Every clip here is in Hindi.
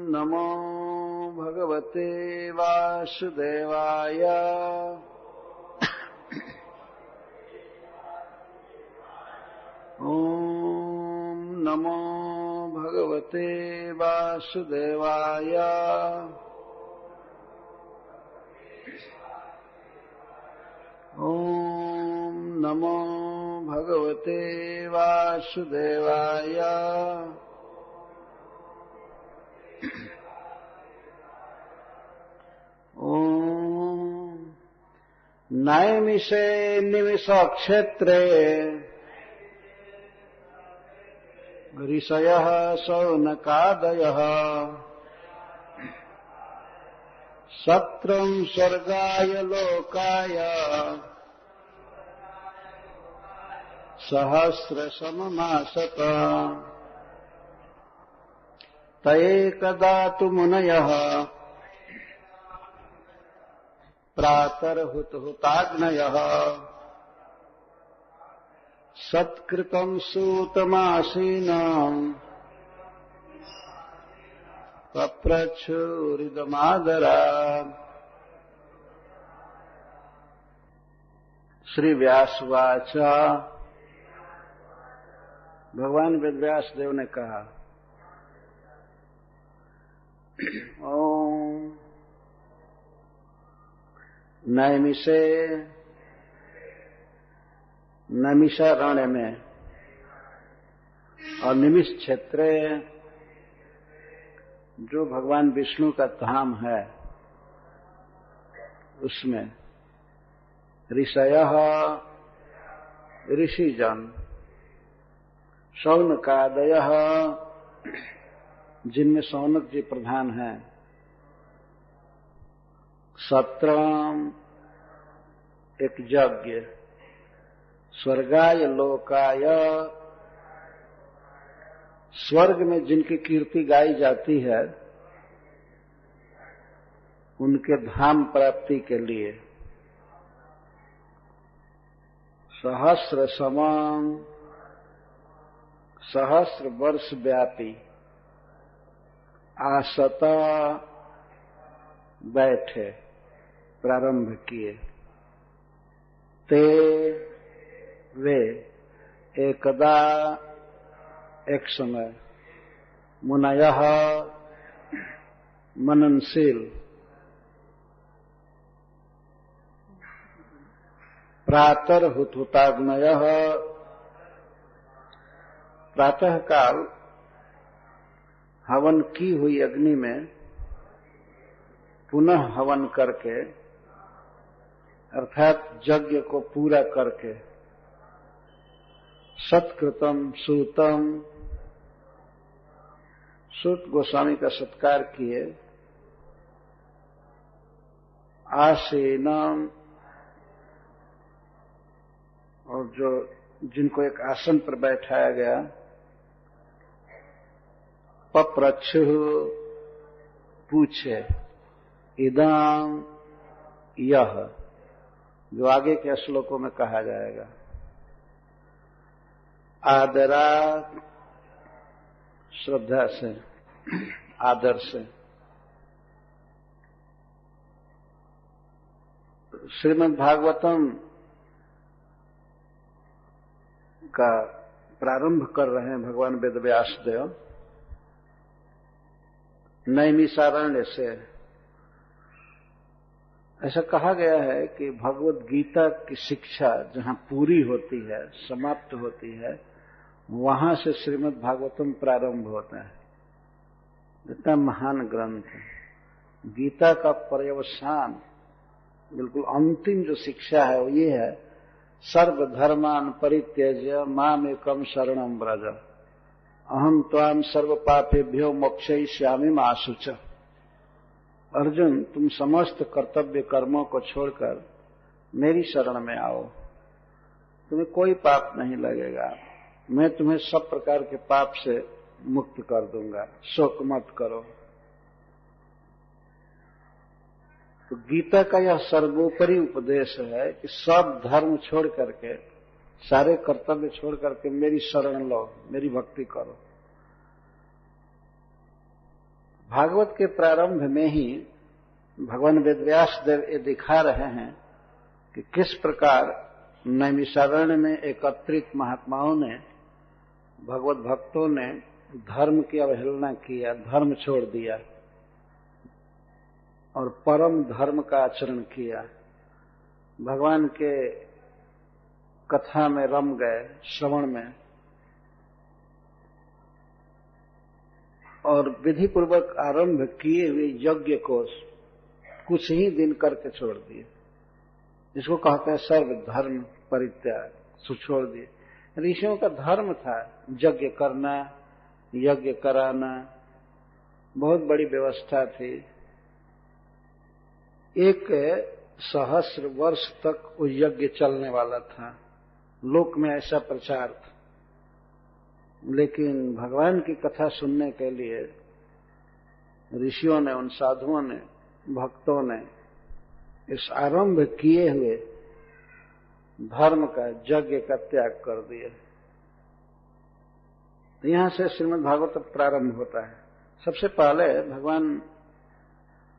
नमो भगवते वासुदेवाय। ॐ नमो भगवते वासुदेवाय। ॐ नमो भगवते वासुदेवाय। ॐ नैमिषे निमिषक्षेत्रे ऋषयः शौनकादयः सत्रं स्वर्गाय लोकाय सहस्रशममासत। तयेकदा तु मुनयः प्रातर्हुतहुताग्नयः सत्कृतं सूतमासीनं पप्रच्छुरिदमादरात्। श्री व्यासवाच। भगवान वेदव्यास देव ने कहा, ओम नैमिषे, नैमिषारण्य में और निमिष क्षेत्रे जो भगवान विष्णु का धाम है उसमें ऋषयः ऋषिजन शौनकादयः जिनमें शौनक जी प्रधान हैं सत्रम एक यज्ञ स्वर्गाय लोकाय स्वर्ग में जिनकी कीर्ति गाई जाती है उनके धाम प्राप्ति के लिए सहस्र समान सहस्र वर्ष व्यापी आसता बैठे प्रारंभ किए। ते वे एकदा एक समय मुनयः मननशील प्रातर्हुताग्नयः प्रातःकाल हवन की हुई अग्नि में पुनः हवन करके अर्थात यज्ञ को पूरा करके सत्कृतम सूतम सूत गोस्वामी का सत्कार किए। आसीनम और जो जिनको एक आसन पर बैठाया गया पप्रच्छु पूछे इदं यह जो आगे के श्लोकों में कहा जाएगा आदरा श्रद्धा से आदर से। श्रीमद् भागवतम का प्रारंभ कर रहे हैं भगवान वेदव्यास देव नैमिषारण्य से। ऐसा कहा गया है कि भगवत गीता की शिक्षा जहां पूरी होती है समाप्त होती है वहां से श्रीमद् भागवतम प्रारंभ होता है। इतना महान ग्रंथ है। गीता का पर्यवसान बिल्कुल अंतिम जो शिक्षा है वो ये है सर्वधर्मान परित्यज्य मामेकं शरणं व्रज अहम त्वाम सर्व पापेभ्यो मोक्षयिष्यामि मा शुच। अर्जुन तुम समस्त कर्तव्य कर्मों को छोड़कर मेरी शरण में आओ, तुम्हें कोई पाप नहीं लगेगा, मैं तुम्हें सब प्रकार के पाप से मुक्त कर दूंगा, शोक मत करो। तो गीता का यह सर्वोपरि उपदेश है कि सब धर्म छोड़ करके सारे कर्तव्य छोड़ करके मेरी शरण लो, मेरी भक्ति करो। भागवत के प्रारंभ में ही भगवान वेदव्यास देव ये दिखा रहे हैं कि किस प्रकार नैमिषारण्य में एकत्रित महात्माओं ने, भगवत भक्तों ने धर्म की अवहेलना किया, धर्म छोड़ दिया और परम धर्म का आचरण किया। भगवान के कथा में रम गए, श्रवण में, और विधि पूर्वक आरंभ किए हुए यज्ञ को कुछ ही दिन करके छोड़ दिए, जिसको कहते हैं सर्व धर्म परित्याग, सो छोड़ दिए। ऋषियों का धर्म था यज्ञ करना, यज्ञ कराना, बहुत बड़ी व्यवस्था थी। 1 सहस्र वर्ष तक वो यज्ञ चलने वाला था, लोक में ऐसा प्रचार था। लेकिन भगवान की कथा सुनने के लिए ऋषियों ने, उन साधुओं ने, भक्तों ने इस आरंभ किए हुए धर्म का, यज्ञ का त्याग कर दिया। तो यहां से श्रीमद् भागवत प्रारंभ होता है। सबसे पहले भगवान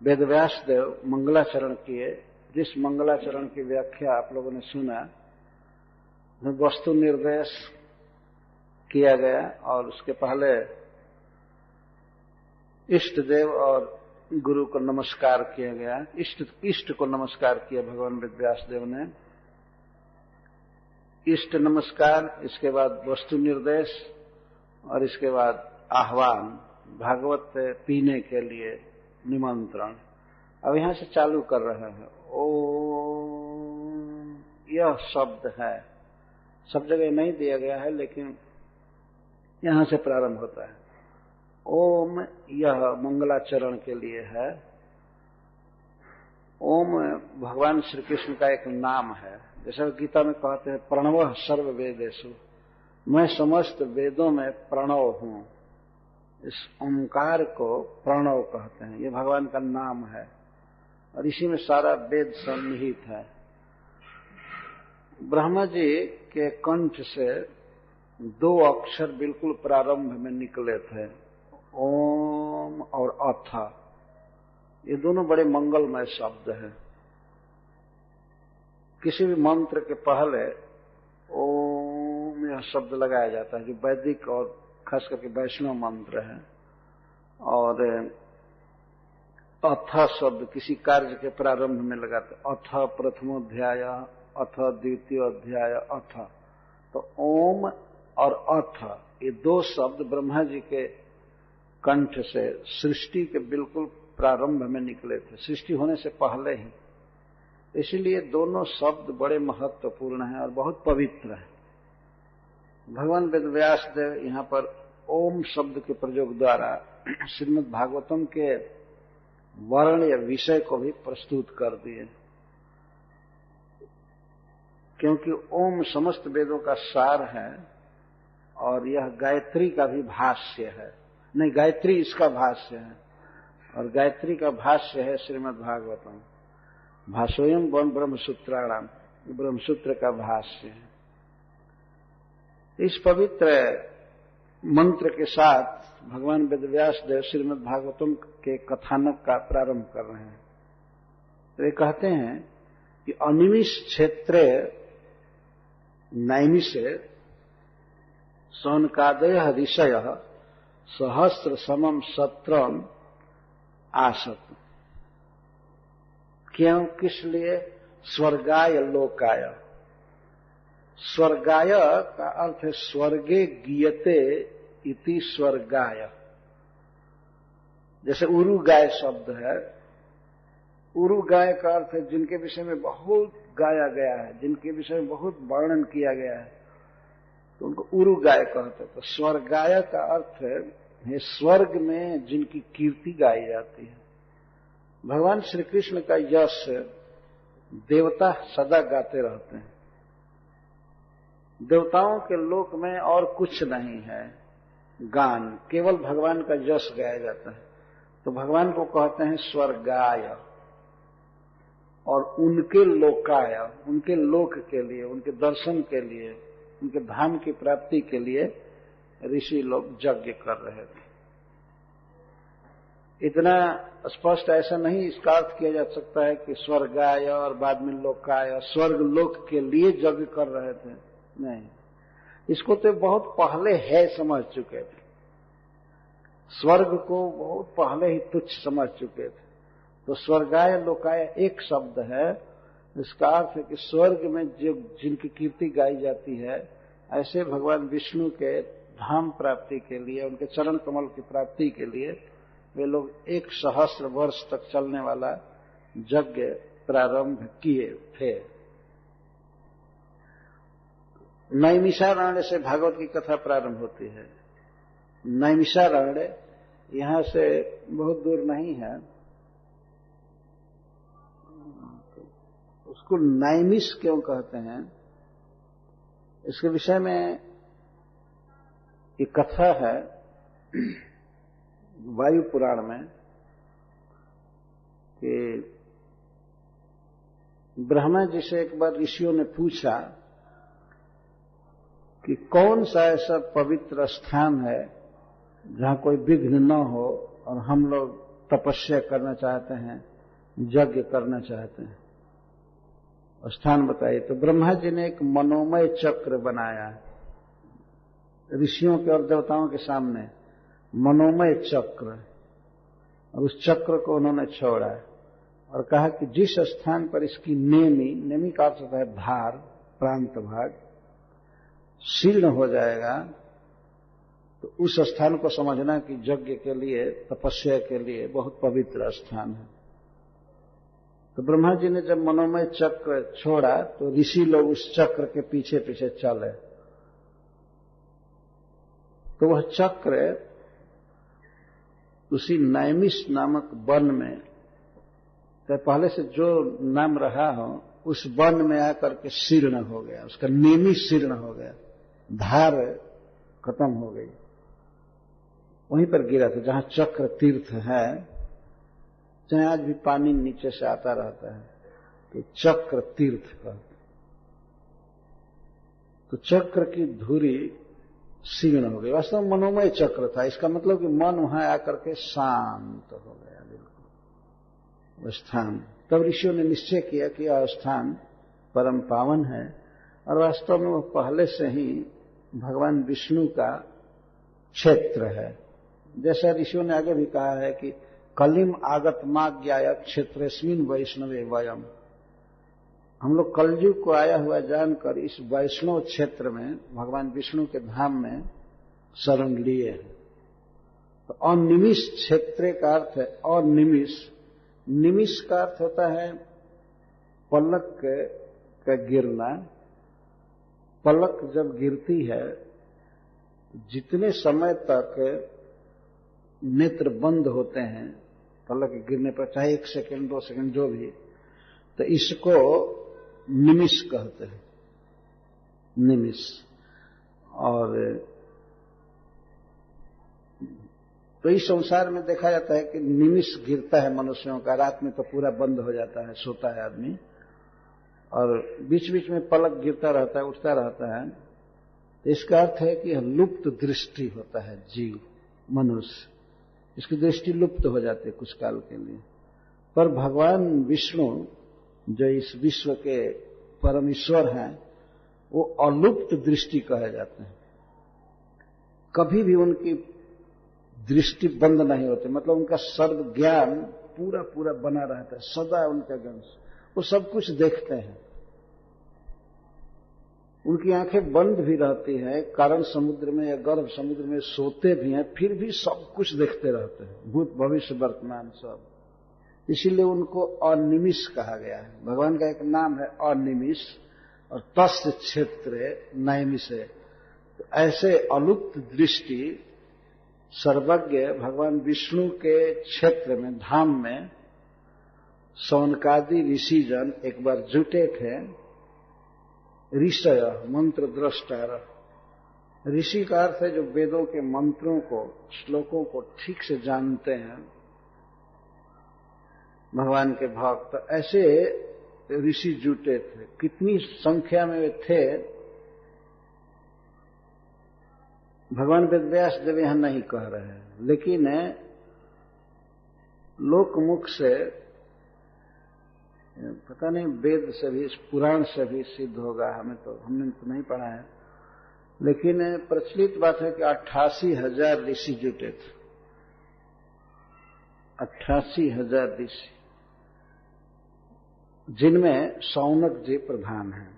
वेदव्यास देव मंगलाचरण किए, जिस मंगलाचरण की व्याख्या आप लोगों ने सुना, वस्तु निर्देश किया गया और उसके पहले इष्ट देव और गुरु को नमस्कार किया गया। इष्ट को नमस्कार किया भगवान वेदव्यास देव ने, इष्ट नमस्कार, इसके बाद वस्तु निर्देश और इसके बाद आह्वान, भागवत पीने के लिए निमंत्रण। अब यहां से चालू कर रहे हैं। ओम, यह शब्द है, सब जगह नहीं दिया गया है लेकिन यहां से प्रारंभ होता है। ओम, यह मंगलाचरण के लिए है। ओम भगवान श्री कृष्ण का एक नाम है, जैसा गीता में कहते हैं प्रणवः सर्व वेदेषु, मैं समस्त वेदों में प्रणव हूं। इस ओंकार को प्रणव कहते हैं, ये भगवान का नाम है और इसी में सारा वेद सन्निहित है। ब्रह्मा जी के कंठ से 2 अक्षर बिल्कुल प्रारंभ में निकले थे, ओम और अथ। ये दोनों बड़े मंगलमय शब्द हैं। किसी भी मंत्र के पहले ओम यह शब्द लगाया जाता है, जो वैदिक और खास करके वैष्णव मंत्र है। और अथ शब्द किसी कार्य के प्रारंभ में लगाते, अथ प्रथमोध्याय, अथ द्वितीय अध्याय, अथ। तो ओम और अथ, ये 2 शब्द ब्रह्मा जी के कंठ से सृष्टि के बिल्कुल प्रारंभ में निकले थे, सृष्टि होने से पहले ही। इसीलिए दोनों शब्द बड़े महत्वपूर्ण हैं और बहुत पवित्र हैं। भगवान वेदव्यास देव यहां पर ओम शब्द के प्रयोग द्वारा श्रीमद् भागवतम के वर्ण या विषय को भी प्रस्तुत कर दिए, क्योंकि ओम समस्त वेदों का सार है और यह गायत्री का भी भाष्य है। नहीं, गायत्री इसका भाष्य है और गायत्री का भाष्य है श्रीमद् भागवतम। भाष्योयम ब्रह्मसूत्राणाम, ब्रह्मसूत्र का भाष्य है। इस पवित्र मंत्र के साथ भगवान वेदव्यास देव श्रीमद् भागवतम के कथानक का प्रारंभ कर रहे हैं। तो ये कहते हैं कि अनिमिष क्षेत्रे नैमिषे सौनकादय ऋषय सहस्र समम सत्रम आसत। क्यों, किस लिए? स्वर्गाय लोकाय। स्वर्गाय का अर्थ है स्वर्गे गीयते इति स्वर्गाय। जैसे उरुगाय शब्द है, उरुगाय का अर्थ है जिनके विषय में बहुत गाया गया है, जिनके विषय में बहुत वर्णन किया गया है, तो उनको उरुगाय कहते हैं। तो स्वर्गाय का अर्थ है स्वर्ग में जिनकी कीर्ति गाई जाती है। भगवान श्री कृष्ण का यश देवता सदा गाते रहते हैं। देवताओं के लोक में और कुछ नहीं है गान, केवल भगवान का यश गाया जाता है। तो भगवान को कहते हैं स्वर्गाय, और उनके लोकाय, उनके लोक के लिए, उनके दर्शन के लिए, उनके धाम की प्राप्ति के लिए ऋषि लोग यज्ञ कर रहे थे। इतना स्पष्ट ऐसा नहीं इसका अर्थ किया जा सकता है कि स्वर्ग आया और बाद में लोकाय, स्वर्ग लोक के लिए यज्ञ कर रहे थे, नहीं। इसको तो बहुत पहले है समझ चुके थे, स्वर्ग को बहुत पहले ही तुच्छ समझ चुके थे। तो स्वर्गाय लोकाय एक शब्द है, इसका अर्थ है कि स्वर्ग में जो जिनकी कीर्ति गाई जाती है, ऐसे भगवान विष्णु के धाम प्राप्ति के लिए, उनके चरण कमल की प्राप्ति के लिए वे लोग 1,000 वर्ष तक चलने वाला यज्ञ प्रारंभ किए थे। नैमिषारण्य से भागवत की कथा प्रारंभ होती है। नैमिषारण्य यहां से बहुत दूर नहीं है, उसको नैमिष क्यों कहते हैं, इसके विषय में एक कथा है वायु पुराण में कि ब्रह्मा जी से एक बार ऋषियों ने पूछा कि कौन सा ऐसा पवित्र स्थान है जहां कोई विघ्न न हो और हम लोग तपस्या करना चाहते हैं, यज्ञ करना चाहते हैं, स्थान बताइए। तो ब्रह्मा जी ने एक मनोमय चक्र बनाया ऋषियों के और देवताओं के सामने, मनोमय चक्र, और उस चक्र को उन्होंने छोड़ा और कहा कि जिस स्थान पर इसकी नेमी का अर्थ होता है धार, प्रांत भाग, शीर्ण हो जाएगा, तो उस स्थान को समझना कि यज्ञ के लिए, तपस्या के लिए बहुत पवित्र स्थान है। तो ब्रह्मा जी ने जब मनोमय चक्र छोड़ा तो ऋषि लोग उस चक्र के पीछे पीछे चले। तो वह चक्र उसी नैमिष नामक वन में, तो पहले से जो नाम रहा हो उस वन में आकर के शीर्ण हो गया, उसका नेमी शीर्ण हो गया, धार खत्म हो गई, वहीं पर गिरा था जहां चक्र तीर्थ है, चाहे आज भी पानी नीचे से आता रहता है, तो चक्र तीर्थ का, तो चक्र की धुरी शीर्ण हो गई। वास्तव में मनोमय चक्र था, इसका मतलब कि मन वहां आकर के शांत हो गया बिल्कुल स्थान। तब ऋषियों ने निश्चय किया कि यह स्थान परम पावन है, और वास्तव में वह पहले से ही भगवान विष्णु का क्षेत्र है। जैसा ऋषियों ने आगे भी कहा है कि कलिम आगतमाज्ञाय क्षेत्रेस्मिन् वैष्णवे वयम्, हम लोग कलयुग को आया हुआ जानकर इस वैष्णव क्षेत्र में भगवान विष्णु के धाम में शरण लिए हैं। तो अनिमिष क्षेत्र का अर्थ है अनिमिष, निमिष का अर्थ होता है पलक का गिरना। पलक जब गिरती है, जितने समय तक नेत्र बंद होते हैं पलक गिरने पर, चाहे 1 सेकंड 2 सेकंड जो भी, तो इसको निमिष कहते हैं, निमिष। और तो इस संसार में देखा जाता है कि निमिष गिरता है मनुष्यों का, रात में तो पूरा बंद हो जाता है, सोता है आदमी, और बीच बीच में पलक गिरता रहता है, उठता रहता है। तो इसका अर्थ है कि लुप्त दृष्टि होता है जीव, मनुष्य, इसकी दृष्टि लुप्त हो जाती है कुछ काल के लिए। पर भगवान विष्णु जो इस विश्व के परमेश्वर हैं, वो अलुप्त दृष्टि कहे जाते हैं, कभी भी उनकी दृष्टि बंद नहीं होती, मतलब उनका सर्व ज्ञान पूरा पूरा बना रहता है, सदा उनका ज्ञान, वो सब कुछ देखते हैं। उनकी आंखें बंद भी रहती हैं, कारण समुद्र में या गर्भ समुद्र में सोते भी हैं, फिर भी सब कुछ देखते रहते हैं, भूत भविष्य वर्तमान सब। इसीलिए उनको अनिमिष कहा गया है। भगवान का एक नाम है अनिमिष, और तस्य क्षेत्र नैमिष है। तो ऐसे अलुप्त दृष्टि सर्वज्ञ भगवान विष्णु के क्षेत्र में, धाम में, सौनकादि ऋषिजन एक बार जुटे थे। ऋषय मंत्र द्रष्टार, ऋषि का अर्थ है जो वेदों के मंत्रों को, श्लोकों को ठीक से जानते हैं, भगवान के भक्त। तो ऐसे ऋषि जुटे थे, कितनी संख्या में वे थे भगवान वेदव्यास देव यहां नहीं कह रहे हैं, लेकिन लोकमुख से, पता नहीं वेद से भी, पुराण से भी सिद्ध होगा, हमने तो नहीं पढ़ा है, लेकिन प्रचलित बात है कि 88,000 ऋषि जुटे थे। 88,000 ऋषि, जिनमें शौनक जी प्रधान हैं।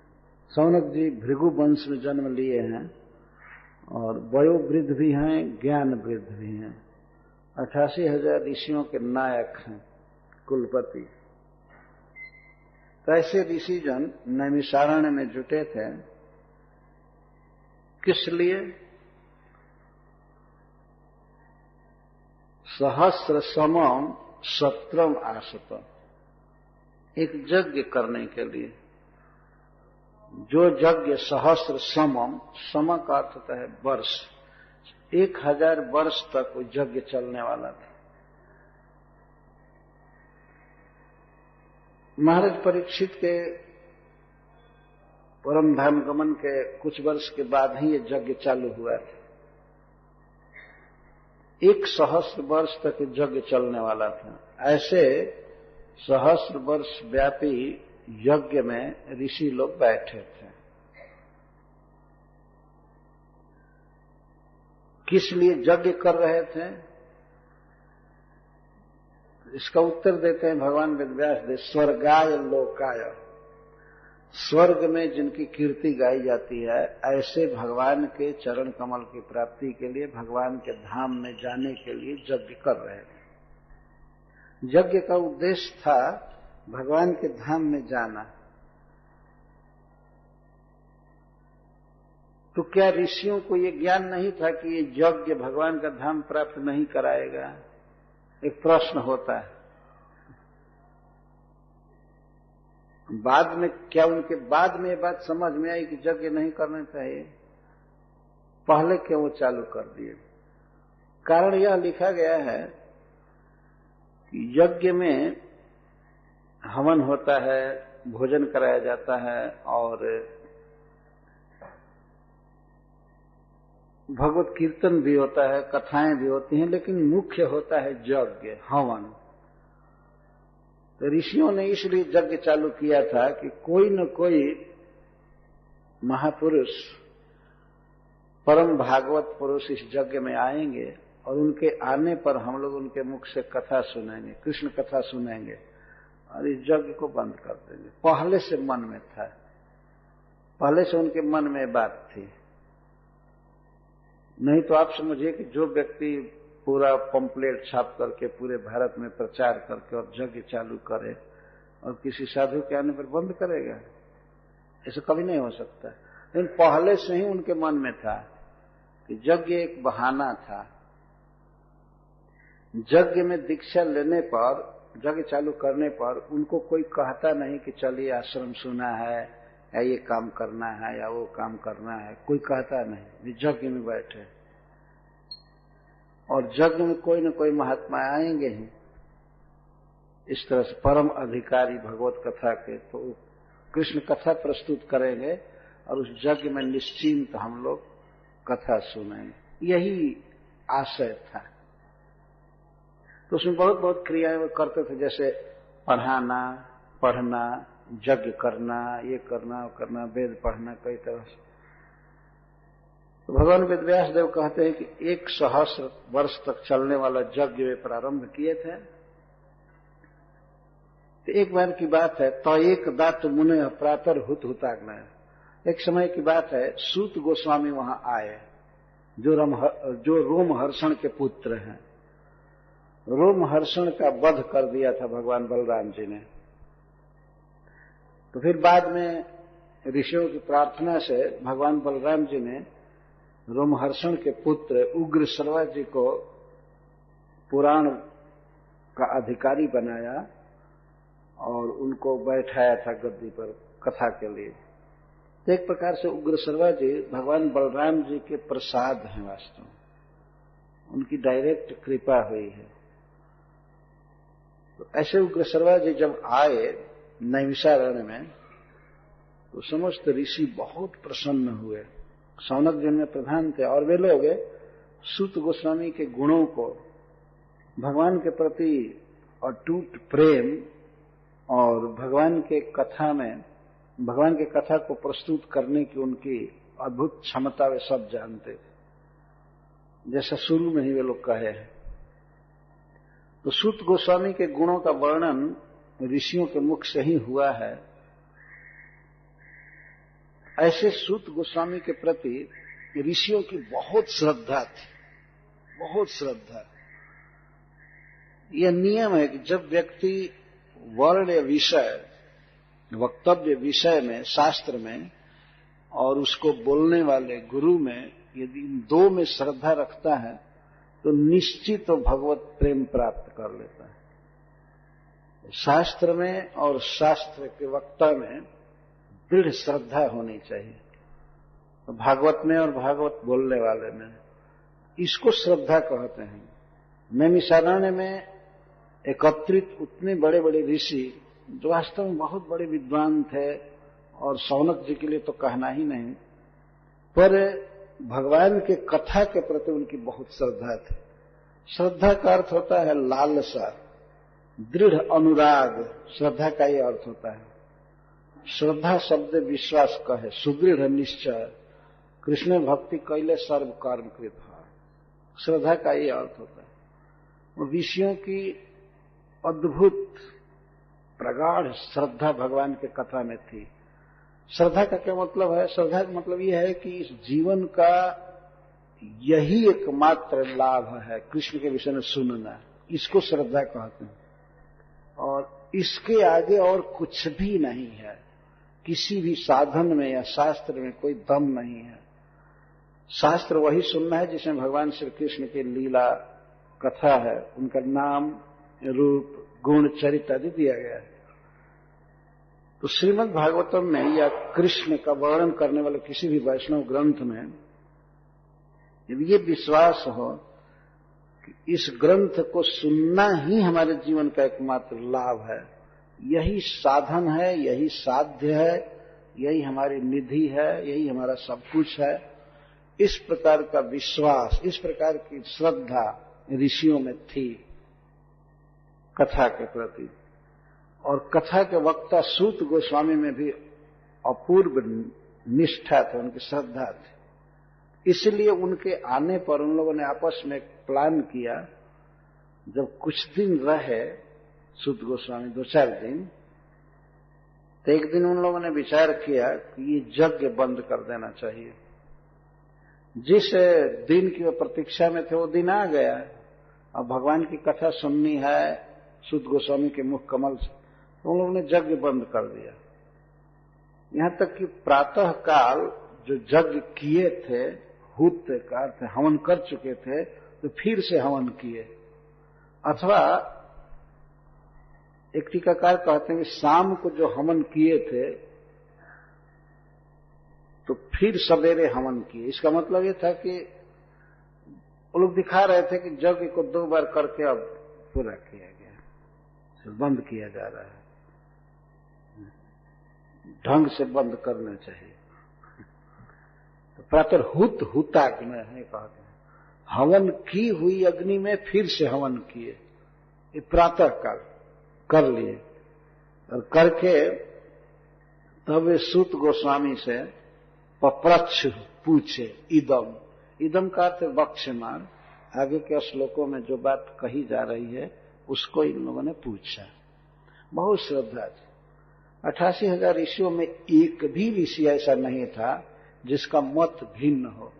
शौनक जी भृगु वंश में जन्म लिए हैं और वयोवृद्ध भी हैं, ज्ञान वृद्ध भी हैं। 88,000 ऋषियों के नायक हैं, कुलपति। तो ऐसे ऋषिजन नैमिषारण्य में जुटे थे। किस लिए? सहस्र समम सत्रम आसतम, एक यज्ञ करने के लिए। जो यज्ञ सहस्र समम, सम का अर्थ होता है वर्ष, 1000 वर्ष तक वो यज्ञ चलने वाला था। महाराज परीक्षित के परम धाम गमन के कुछ वर्ष के बाद ही ये यज्ञ चालू हुआ था। 1,000 वर्ष तक यज्ञ चलने वाला था। ऐसे 1,000 वर्ष व्यापी यज्ञ में ऋषि लोग बैठे थे। किस लिए यज्ञ कर रहे थे? इसका उत्तर देते हैं भगवान वेदव्यास देव, स्वर्गाय लोकाय। स्वर्ग में जिनकी कीर्ति गाई जाती है, ऐसे भगवान के चरण कमल की प्राप्ति के लिए, भगवान के धाम में जाने के लिए यज्ञ कर रहे थे। यज्ञ का उद्देश्य था भगवान के धाम में जाना। तो क्या ऋषियों को ये ज्ञान नहीं था कि ये यज्ञ भगवान का धाम प्राप्त नहीं कराएगा? एक प्रश्न होता है। बाद में क्या उनके बाद में ये बात समझ में आई कि यज्ञ नहीं करना चाहिए? पहले क्यों वो चालू कर दिए? कारण यह लिखा गया है कि यज्ञ में हवन होता है, भोजन कराया जाता है और भगवत कीर्तन भी होता है, कथाएं भी होती हैं, लेकिन मुख्य होता है यज्ञ, हवन। तो ऋषियों ने इसलिए यज्ञ चालू किया था कि कोई न कोई महापुरुष, परम भागवत पुरुष इस यज्ञ में आएंगे और उनके आने पर हम लोग उनके मुख से कथा सुनेंगे, कृष्ण कथा सुनेंगे और इस यज्ञ को बंद कर देंगे। पहले से मन में था, पहले से उनके मन में बात थी। नहीं तो आप समझिए कि जो व्यक्ति पूरा पंपलेट छाप करके पूरे भारत में प्रचार करके और यज्ञ चालू करे और किसी साधु के आने पर बंद करेगा, ऐसा कभी नहीं हो सकता। लेकिन पहले से ही उनके मन में था कि यज्ञ एक बहाना था। यज्ञ में दीक्षा लेने पर, यज्ञ चालू करने पर उनको कोई कहता नहीं कि चलिए आश्रम सुना है या ये काम करना है या वो काम करना है, कोई कहता नहीं। यज्ञ में बैठे और यज्ञ में कोई न कोई महात्मा आएंगे ही, इस तरह से परम अधिकारी भगवत कथा के, तो कृष्ण कथा प्रस्तुत करेंगे और उस यज्ञ में निश्चिंत हम लोग कथा सुनेंगे। यही आशय था। तो उसमें बहुत बहुत क्रियाएं वो करते थे, जैसे पढ़ाना, पढ़ना, यज्ञ करना, ये करना, वो करना, वेद पढ़ना, कई तरह से। तो भगवान वेदव्यास देव कहते हैं कि 1,000 वर्ष तक चलने वाला यज्ञ वे प्रारंभ किए थे। तो एक बार की बात है, तो एक दात मुने प्रातर हुत हुताग्नय। एक समय की बात है, सूत गोस्वामी वहां आए, जो रोमहर्षण के पुत्र हैं। रोमहर्षण का वध कर दिया था भगवान बलराम जी ने। तो फिर बाद में ऋषियों की प्रार्थना से भगवान बलराम जी ने रोमहर्षण के पुत्र उग्र सर्वा जी को पुराण का अधिकारी बनाया और उनको बैठाया था गद्दी पर कथा के लिए। तो एक प्रकार से उग्र सर्वा जी भगवान बलराम जी के प्रसाद हैं, वास्तव में उनकी डायरेक्ट कृपा हुई है। तो ऐसे उग्र सर्वा जी जब आए नैमिषारण्य में, तो समस्त ऋषि बहुत प्रसन्न हुए। शौनक जी में प्रधान थे और वे लोग सूत गोस्वामी के गुणों को, भगवान के प्रति अटूट प्रेम और भगवान के कथा को प्रस्तुत करने की उनकी अद्भुत क्षमता वे सब जानते थे, जैसा शुरू में ही वे लोग कहे हैं। तो सूत गोस्वामी के गुणों का वर्णन ऋषियों के मुख से ही हुआ है। ऐसे सूत गोस्वामी के प्रति ऋषियों की बहुत श्रद्धा थी, बहुत श्रद्धा। यह नियम है कि जब व्यक्ति वर्ण या विषय, वक्तव्य विषय में, शास्त्र में और उसको बोलने वाले गुरु में यदि इन दो में श्रद्धा रखता है तो निश्चित तो भगवत प्रेम प्राप्त कर लेता है। शास्त्र में और शास्त्र के वक्ता में दृढ़ श्रद्धा होनी चाहिए, तो भागवत में और भागवत बोलने वाले में, इसको श्रद्धा कहते हैं। नैमिषारण्य में एकत्रित उतने बड़े बड़े ऋषि जो वास्तव में बहुत बड़े विद्वान थे, और शौनक जी के लिए तो कहना ही नहीं, पर भगवान के कथा के प्रति उनकी बहुत श्रद्धा थी। श्रद्धा का अर्थ होता है लालसा, दृढ़ अनुराग, श्रद्धा का ये अर्थ होता है। श्रद्धा शब्द विश्वास का है, सुदृढ़ निश्चय, कृष्ण भक्ति कैले सर्व कर्म कृत है, श्रद्धा का ये अर्थ होता है। ऋषियों की अद्भुत प्रगाढ़ श्रद्धा भगवान के कथा में थी। श्रद्धा का क्या मतलब है? श्रद्धा का मतलब यह है कि इस जीवन का यही एकमात्र लाभ है कृष्ण के विषय में सुनना, इसको श्रद्धा कहते हैं, और इसके आगे और कुछ भी नहीं है। किसी भी साधन में या शास्त्र में कोई दम नहीं है। शास्त्र वही सुनना है जिसमें भगवान श्री कृष्ण की लीला कथा है, उनका नाम, रूप, गुण, चरित्र आदि दिया गया है। तो श्रीमद् भागवतम में या कृष्ण का वर्णन करने वाले किसी भी वैष्णव ग्रंथ में यदि ये विश्वास हो कि इस ग्रंथ को सुनना ही हमारे जीवन का एकमात्र लाभ है, यही साधन है, यही साध्य है, यही हमारी निधि है, यही हमारा सब कुछ है, इस प्रकार का विश्वास, इस प्रकार की श्रद्धा ऋषियों में थी कथा के प्रति। और कथा के वक्ता सूत गोस्वामी में भी अपूर्व निष्ठा थी, उनकी श्रद्धा थी। इसलिए उनके आने पर उन लोगों ने आपस में एक प्लान किया। जब कुछ दिन रहे सूत गोस्वामी, 2-4 दिन, तो एक दिन उन लोगों ने विचार किया कि ये यज्ञ बंद कर देना चाहिए। जिस दिन की वे प्रतीक्षा में थे वो दिन आ गया, अब भगवान की कथा सुननी है सूत गोस्वामी के मुख कमल से, तो उन लोगों ने यज्ञ बंद कर दिया। यहां तक कि प्रातः काल जो यज्ञ किए थे, हुत का अर्थ हवन कर चुके थे, तो फिर से हवन किए। अथवा एक टीकाकार कहते हैं कि शाम को जो हवन किए थे तो फिर सवेरे हवन किए। इसका मतलब ये था कि वो लोग दिखा रहे थे कि यज्ञ को 2 बार करके अब पूरा किया गया, तो बंद किया जा रहा है, ढंग से बंद करना चाहिए। तो प्रातः हुताग्नि है कहते हैं, हवन की हुई अग्नि में फिर से हवन किए, ये प्रातः काल कर लिए। और करके तब वे सूत गोस्वामी से पप्रच्छ पूछे, इदम का अर्थ वक्ष्यमाण, आगे के श्लोकों में जो बात कही जा रही है उसको इन लोगों ने पूछा। बहुत श्रद्धा थी। 88,000 ऋषियों में एक भी ऋषि ऐसा नहीं था जिसका मत भिन्न हो।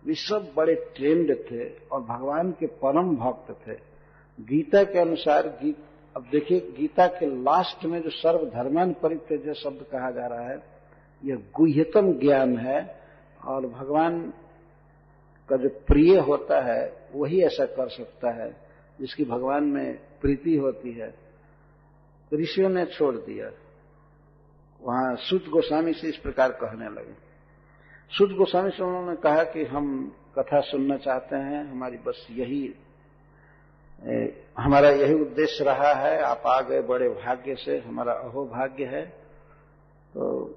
वे सब बड़े ट्रेंड थे और भगवान के परम भक्त थे। गीता के अनुसार अब देखिए, गीता के लास्ट में जो सर्वधर्मान परित्यज्य शब्द कहा जा रहा है, यह गुह्यतम ज्ञान है, और भगवान का जो प्रिय होता है वही ऐसा कर सकता है, जिसकी भगवान में प्रीति होती है। तो ऋषियों ने छोड़ दिया। वहां सूत गोस्वामी से इस प्रकार कहने लगे। सूत गोस्वामी से उन्होंने कहा कि हम कथा सुनना चाहते हैं, हमारा यही उद्देश्य रहा है, आप आ गए बड़े भाग्य से, हमारा अहोभाग्य है। तो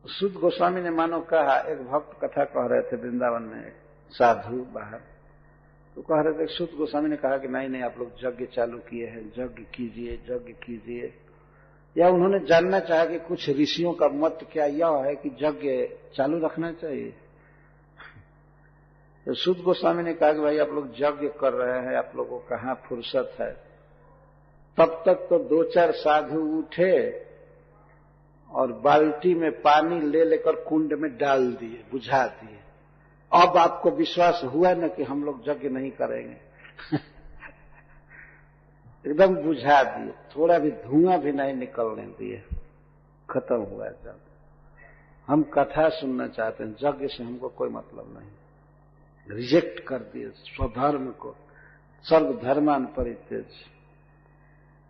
सूत गोस्वामी ने मानो कहा, एक भक्त कथा कह रहे थे वृंदावन में, एक साधु बाहर, तो कह रहे थे, सूत गोस्वामी ने कहा कि नहीं आप लोग यज्ञ चालू किए हैं, यज्ञ कीजिए। या उन्होंने जानना चाहा कि कुछ ऋषियों का मत क्या यह है कि यज्ञ चालू रखना चाहिए। तो सूत गोस्वामी ने कहा कि भाई आप लोग यज्ञ कर रहे हैं, आप लोगों को कहाँ फुर्सत है। तब तक तो 2-4 साधु उठे और बाल्टी में पानी ले लेकर कुंड में डाल दिए, बुझा दिए। अब आपको विश्वास हुआ न कि हम लोग यज्ञ नहीं करेंगे। एकदम बुझा दिए, थोड़ा भी धुआं भी नहीं निकलने दिए, खत्म हुआ। जब हम कथा सुनना चाहते हैं, यज्ञ से हमको कोई मतलब नहीं, रिजेक्ट कर दिए स्वधर्म को, सर्वधर्मान परित्यज।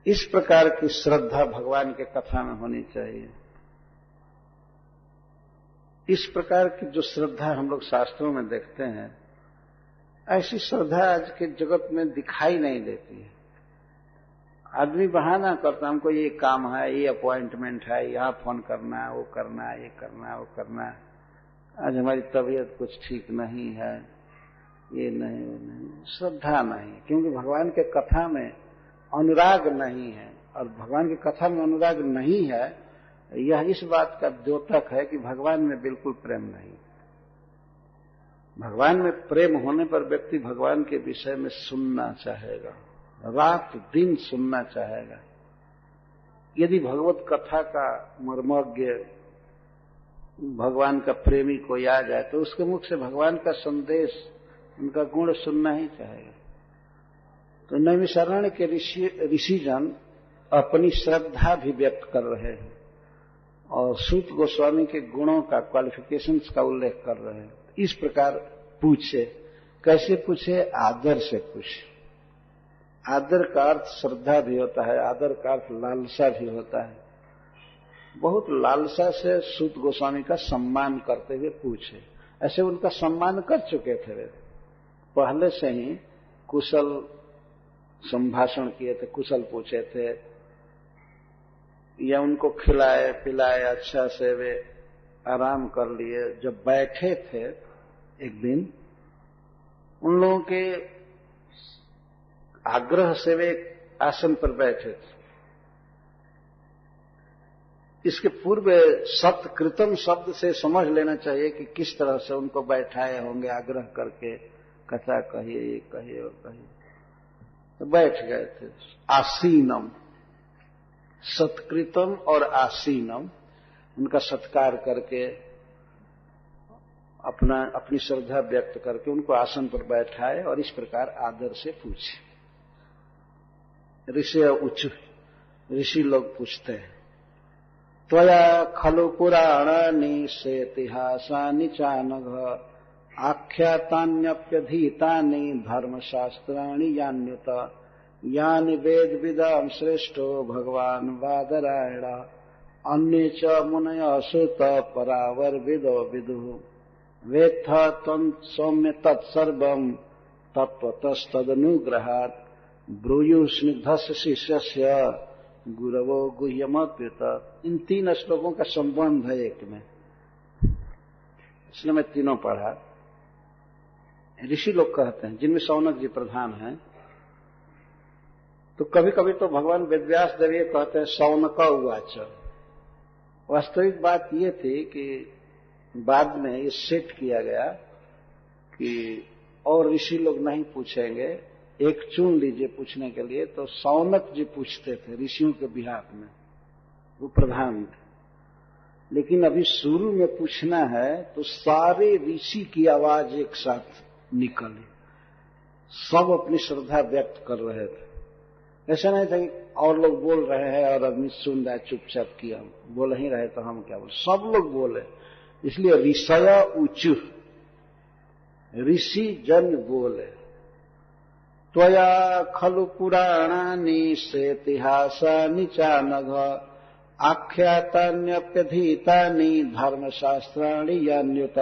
इस प्रकार की श्रद्धा भगवान के कथा में होनी चाहिए। इस प्रकार की जो श्रद्धा हम लोग शास्त्रों में देखते हैं, ऐसी श्रद्धा आज के जगत में दिखाई नहीं देती है। आदमी बहाना करता, हमको ये काम है, ये अपॉइंटमेंट है, यहाँ फोन करना है, वो करना है, ये करना है, वो करना है, आज हमारी तबीयत कुछ ठीक नहीं है, ये नहीं वो नहीं। श्रद्धा नहीं, क्योंकि भगवान के कथा में अनुराग नहीं है। और भगवान की कथा में अनुराग नहीं है, यह इस बात का द्योतक है कि भगवान में बिल्कुल प्रेम नहीं। भगवान में प्रेम होने पर व्यक्ति भगवान के विषय में सुनना चाहेगा, रात दिन सुनना चाहेगा। यदि भगवत कथा का मर्मज्ञ भगवान का प्रेमी कोई आ जाए तो उसके मुख से भगवान का संदेश, उनका गुण सुनना ही चाहेगा। तो नैमिषारण्य के ऋषिजन अपनी श्रद्धा भी व्यक्त कर रहे हैं और सूत गोस्वामी के गुणों का, क्वालिफिकेशंस का उल्लेख कर रहे हैं। इस प्रकार पूछे। कैसे पूछे? आदर से पूछे। आदर का अर्थ श्रद्धा भी होता है, आदर का अर्थ लालसा भी होता है। बहुत लालसा से सूत गोस्वामी का सम्मान करते हुए पूछे। ऐसे उनका सम्मान कर चुके थे वे, पहले से ही कुशल संभाषण किए थे, कुशल पूछे थे, या उनको खिलाए पिलाए, अच्छा से वे आराम कर लिए। जब बैठे थे एक दिन, उन लोगों के आग्रह से वे आसन पर बैठे थे। इसके पूर्व सत्कृतम शब्द से समझ लेना चाहिए कि किस तरह से उनको बैठाए होंगे, आग्रह करके कथा कहिए, ये कहिए, वो कहिए। तो बैठ गए थे। आसीनम, सत्कृतम और आसीनम, उनका सत्कार करके अपनी श्रद्धा व्यक्त करके उनको आसन पर बैठाए और इस प्रकार आदर से पूछे। ऋषि लोग पूछते हैं, त्वया खलु पुराणानि सेतिहासानि चानघ आख्यातान्यप्यधीतानि धर्मशास्त्राणि यान्युत यानि वेदविदां श्रेष्ठो भगवान् वादरायण अन्ये च मुनयः सुत परावर्विदो विदुः वेत्थ त्वं सौम्य तत्सर्वं तत्त्वतस्तदनुग्रहात् ब्रूयुः स्निग्धस्य शिष्यस्य गुरवो गुह्यमप्युत। इन 3 श्लोकों का संबंध है एक में, इसलिए मैं तीनों पढ़ा। ऋषि लोग कहते हैं, जिनमें शौनक जी प्रधान हैं। तो कभी कभी तो भगवान वेदव्यास देव ये कहते हैं शौनक उवाच। वास्तविक बात ये थी कि बाद में ये सेट किया गया कि और ऋषि लोग नहीं पूछेंगे, एक चुन लीजिए पूछने के लिए। तो शौनक जी पूछते थे ऋषियों के बिहाफ में, वो प्रधान थे। लेकिन अभी शुरू में पूछना है तो सारे ऋषि की आवाज एक साथ निकली, सब अपनी श्रद्धा व्यक्त कर रहे थे। ऐसा नहीं था कि और लोग बोल रहे हैं और आदमी सुन रहा है चुपचाप किया, बोल ही रहे तो हम क्या बोले, सब लोग बोले। इसलिए ऋषय ऊंचु, ऋषि जन बोले। त्वया खलु पुराणानि सेतिहासानि चानघ आख्यातान्यप्यधीतानि धर्मशास्त्राणि यान्युत।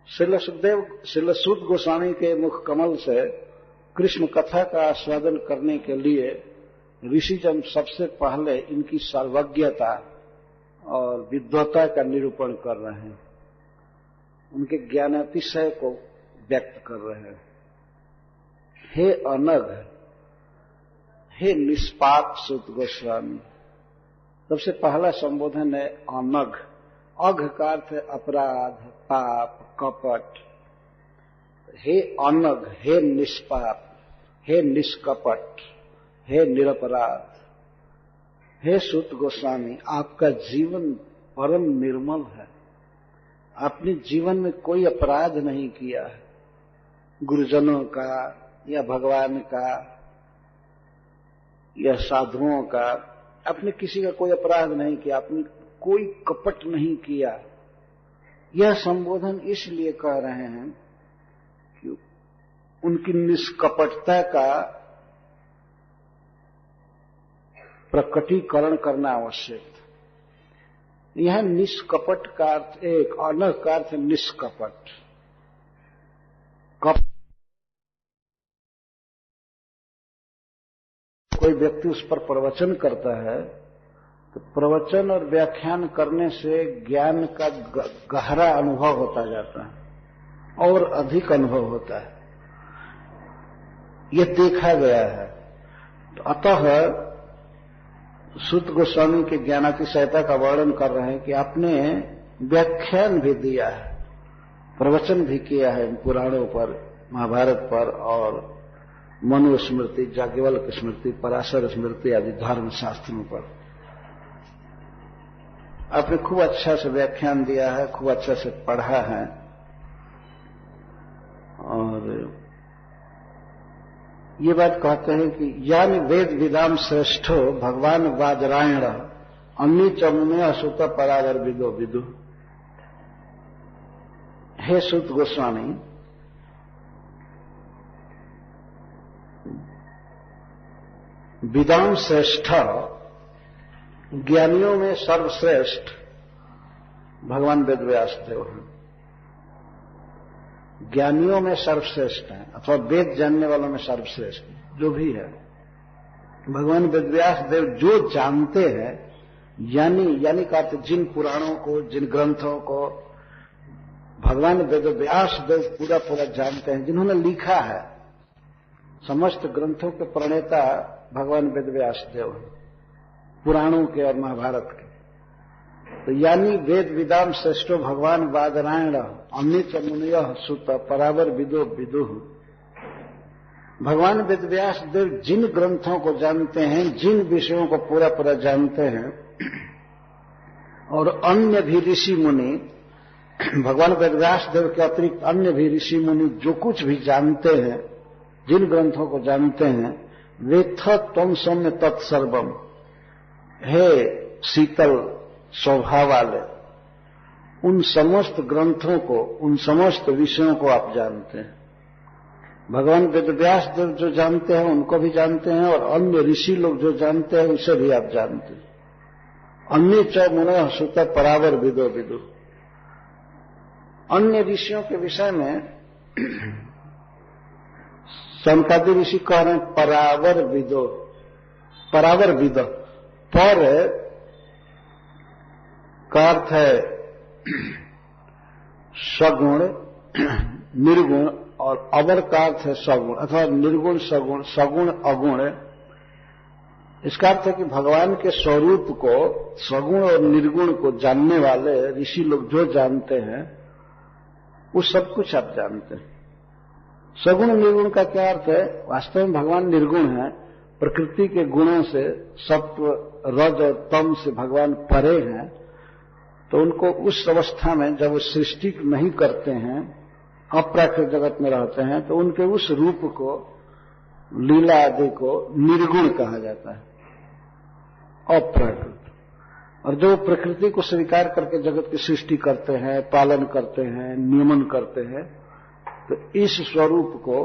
श्रील सूत गोस्वामी के मुख कमल से कृष्ण कथा का आस्वादन करने के लिए ऋषिजन सबसे पहले इनकी सर्वज्ञता और विद्वता का निरूपण कर रहे हैं, उनके ज्ञानातिशय को व्यक्त कर रहे हैं। हे अनघ, हे निष्पाप सूत गोस्वामी। सबसे पहला संबोधन है अनघ। अघ का अर्थ है अपराध, पाप, कपट। हे अनघ, हे निष्पाप, हे निष्कपट, हे निरपराध, हे सूत गोस्वामी, आपका जीवन परम निर्मल है। आपने जीवन में कोई अपराध नहीं किया है, गुरुजनों का या भगवान का या साधुओं का। आपने किसी का कोई अपराध नहीं किया, आपने कोई कपट नहीं किया। यह संबोधन इसलिए कह रहे हैं कि उनकी निष्कपटता का प्रकटीकरण करना आवश्यक था। यह निष्कपट का अर्थ, एक अनघ का अर्थ निष्कपट। कोई व्यक्ति उस पर प्रवचन करता है तो प्रवचन और व्याख्यान करने से ज्ञान का गहरा अनुभव होता जाता है और अधिक अनुभव होता है, यह देखा गया है। तो अतः सूत गोस्वामी के ज्ञानातिशयता का वर्णन कर रहे हैं कि आपने व्याख्यान भी दिया है, प्रवचन भी किया है पुराणों पर, महाभारत पर और मनु स्मृति, याज्ञवल्क्य स्मृति, पराशर स्मृति आदि धर्म शास्त्रों पर। आपने खूब अच्छा से व्याख्यान दिया है, खूब अच्छा से पढ़ा है। और ये बात कहते हैं कि यानी वेद विदाम श्रेष्ठो भगवान वाजरायण अन्य चमुने असुत परावर विदो विदु। हे सूत गोस्वामी, विदाम श्रेष्ठ, ज्ञानियों में सर्वश्रेष्ठ भगवान वेदव्यास देव हैं। ज्ञानियों में सर्वश्रेष्ठ हैं अथवा वेद जानने वालों में सर्वश्रेष्ठ, जो भी है भगवान वेदव्यास देव जो जानते हैं, यानी का अर्थ जिन पुराणों को, जिन ग्रंथों को भगवान वेदव्यास देव पूरा जानते हैं, जिन्होंने लिखा है। समस्त ग्रंथों के प्रणेता भगवान वेदव्यास देव हैं, पुराणों के और महाभारत के। तो यानी वेद विदाम श्रेष्ठो भगवान वादरायण अमृत मुनिय सुत परावर विदो विदु। भगवान वेदव्यास देव जिन ग्रंथों को जानते हैं, जिन विषयों को पूरा जानते हैं, और अन्य भी ऋषि मुनि, भगवान वेदव्यास देव के अतिरिक्त अन्य भी ऋषि मुनि जो कुछ भी जानते हैं, जिन ग्रंथों को जानते हैं, वेत्थ त्वं सौम्य तत्सर्वम। हे शीतल स्वभाव वाले, उन समस्त ग्रंथों को, उन समस्त विषयों को आप जानते हैं। भगवान वेदव्यास देव जो जानते हैं उनको भी जानते हैं, और अन्य ऋषि लोग जो जानते हैं उसे भी आप जानते हैं। अन्य च मुनः सुत परावर विदो विदु। अन्य ऋषियों के विषय में सनकादि ऋषि कह रहे हैं परावर विदो, परावर विदो। पर का अर्थ है सगुण, निर्गुण, और अवर का अर्थ है सगुण अथवा निर्गुण सगुण, सगुण अगुण। इसका अर्थ है कि भगवान के स्वरूप को, सगुण और निर्गुण को जानने वाले ऋषि लोग जो जानते हैं वो सब कुछ आप जानते हैं। सगुण निर्गुण का क्या अर्थ है? वास्तव में भगवान निर्गुण है, प्रकृति के गुणों से, सत्व रज और तम से भगवान परे हैं। तो उनको उस अवस्था में जब वो सृष्टि नहीं करते हैं, अप्राकृत जगत में रहते हैं, तो उनके उस रूप को, लीला आदि को निर्गुण कहा जाता है, अप्राकृत। और जो प्रकृति को स्वीकार करके जगत की सृष्टि करते हैं, पालन करते हैं, नियमन करते हैं, तो इस स्वरूप को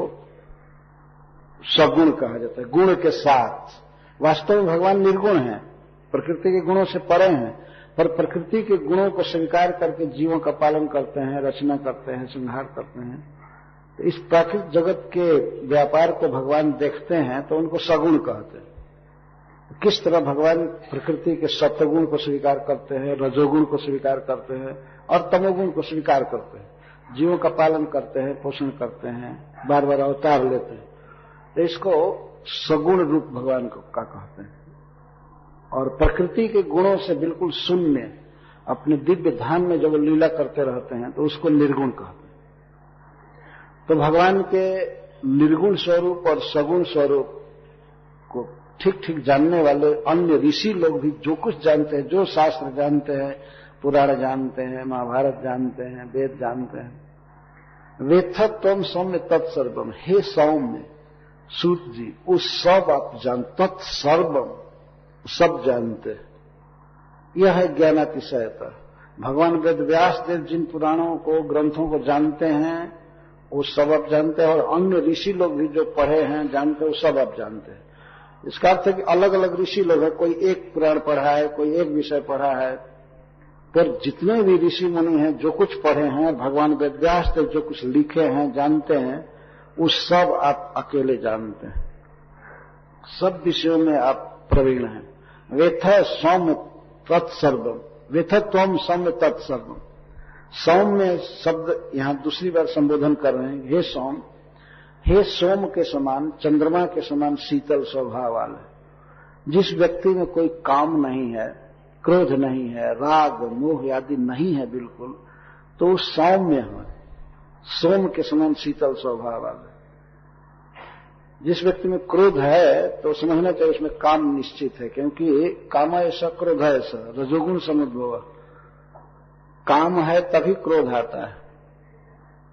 सगुण कहा जाता है, गुण के साथ। वास्तव में भगवान निर्गुण हैं, प्रकृति के गुणों से परे हैं, पर प्रकृति के गुणों को स्वीकार करके जीवों का पालन करते हैं, रचना करते हैं, संहार करते हैं। तो इस प्राकृतिक जगत के व्यापार को भगवान देखते हैं तो उनको सगुण कहते हैं। किस तरह भगवान प्रकृति के सत्वगुण को स्वीकार करते हैं, रजोगुण को स्वीकार करते हैं और तमोगुण को स्वीकार करते हैं, जीवों का पालन करते हैं, पोषण करते हैं, बार बार अवतार लेते हैं। तो इसको सगुण रूप भगवान को का कहते हैं। और प्रकृति के गुणों से बिल्कुल शून्य अपने दिव्य धाम में जब लीला करते रहते हैं तो उसको निर्गुण कहते हैं। तो भगवान के निर्गुण स्वरूप और सगुण स्वरूप को ठीक ठीक जानने वाले अन्य ऋषि लोग भी जो कुछ जानते हैं, जो शास्त्र जानते हैं, पुराण जानते हैं, महाभारत जानते हैं, वेद जानते हैं, वेत्थत्वम सौम्य तत्सर्वम, हे सौम्य सूत जी, वो सब आप जान, तत्सर्वम सब जानते हैं। यह है ज्ञानातिशयता। भगवान वेद व्यास देव जिन पुराणों को, ग्रंथों को जानते हैं वो सब आप जानते हैं, और अन्य ऋषि लोग भी जो पढ़े हैं, जानते हैं, वो सब आप जानते हैं। इसका अर्थ है कि अलग अलग ऋषि लोग हैं, कोई एक पुराण पढ़ा है, कोई एक विषय पढ़ा है, पर जितने भी ऋषि मुनि हैं जो कुछ पढ़े हैं, भगवान वेद व्यास देव जो कुछ लिखे हैं, जानते हैं, वो सब आप अकेले जानते हैं। सब विषयों में आप प्रवीण हैं। वेथ सौम्य तत्सर्वम, वेथत्वम सौम्य तत्सर्वम। सौम्य शब्द यहां दूसरी बार संबोधन कर रहे हैं। हे सौम, हे सोम के समान, चंद्रमा के समान शीतल स्वभाव वाले। जिस व्यक्ति में कोई काम नहीं है, क्रोध नहीं है, राग मोह आदि नहीं है बिल्कुल, तो वो सौम्य है, सोम के समान शीतल स्वभाव वाले। जिस व्यक्ति में क्रोध है तो समझना चाहिए उसमें काम निश्चित है, क्योंकि काम ऐसा क्रोध है ऐसा, रजोगुण समुद्भव। काम है तभी क्रोध आता है,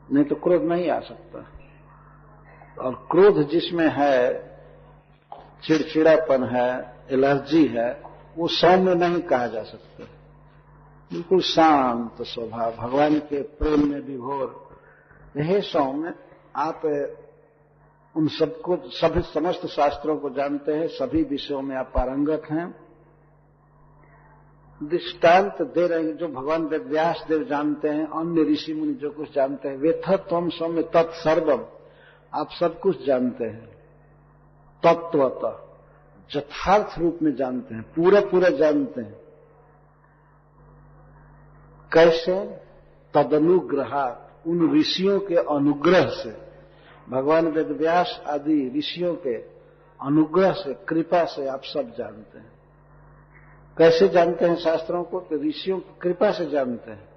नहीं तो क्रोध नहीं आ सकता। और क्रोध जिसमें है, चिड़चिड़ापन है, एलर्जी है, वो सौम्य नहीं कहा जा सकता। बिल्कुल शांत स्वभाव, भगवान के प्रेम में विभोर। हे सौम्य, आप उन सबको, सभी समस्त शास्त्रों को जानते हैं, सभी विषयों में आप पारंगत हैं। दृष्टांत दे रहे हैं जो भगवान वेद व्यास देव जानते हैं, अन्य ऋषि मुनि जो कुछ जानते हैं। वेथत्वम सौम्य तत्सर्वम, आप सब कुछ जानते हैं, तत्वतः यथार्थ रूप में जानते हैं, पूरा पूरा जानते हैं। कैसे? तदनुग्रहात्, उन ऋषियों के अनुग्रह से, भगवान वेद व्यास आदि ऋषियों के अनुग्रह से, कृपा से आप सब जानते हैं। कैसे जानते हैं शास्त्रों को? तो ऋषियों की कृपा से जानते हैं।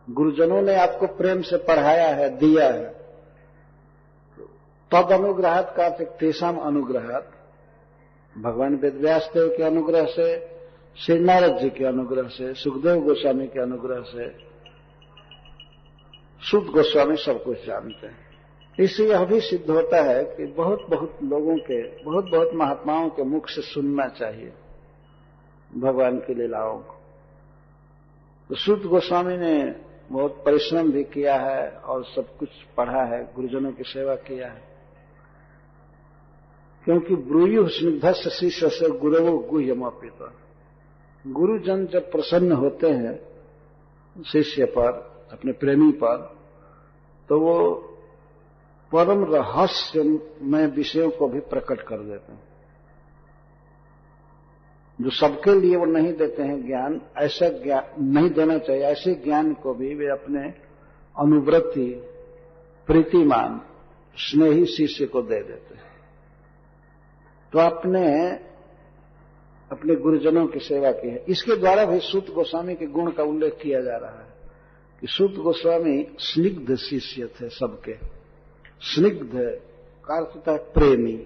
गुरुजनों ने आपको प्रेम से पढ़ाया है, दिया है। तद अनुग्रहात् का अर्थ तेषाम अनुग्रहात्, भगवान वेद व्यास देव के अनुग्रह से, श्री नारद जी के अनुग्रह से, सुखदेव गोस्वामी के अनुग्रह से, सुत गोस्वामी सब कुछ जानते हैं। इससे यह भी सिद्ध होता है कि बहुत बहुत लोगों के, बहुत बहुत महात्माओं के मुख से सुनना चाहिए भगवान की लीलाओं को। तो सुत गोस्वामी ने बहुत परिश्रम भी किया है और सब कुछ पढ़ा है, गुरुजनों की सेवा किया है। क्योंकि ब्रूयु स्निग्धस्य शिष्य से गुरवो गुह्यमपित, गुरुजन जब प्रसन्न होते हैं शिष्य पर, अपने प्रेमी पर, तो वो परम रहस्यमय विषयों को भी प्रकट कर देते हैं, जो सबके लिए वो नहीं देते हैं ज्ञान। ऐसा ज्ञान नहीं देना चाहिए, ऐसे ज्ञान को भी वे अपने अनुव्रती, प्रीतिमान, स्नेही शिष्य को दे देते हैं। तो आपने अपने गुरुजनों की सेवा की है। इसके द्वारा भी सूत गोस्वामी के गुण का उल्लेख किया जा रहा है कि सूत गोस्वामी स्निग्ध शिष्य थे सबके। स्निग्ध का अर्थ होता है प्रेमी,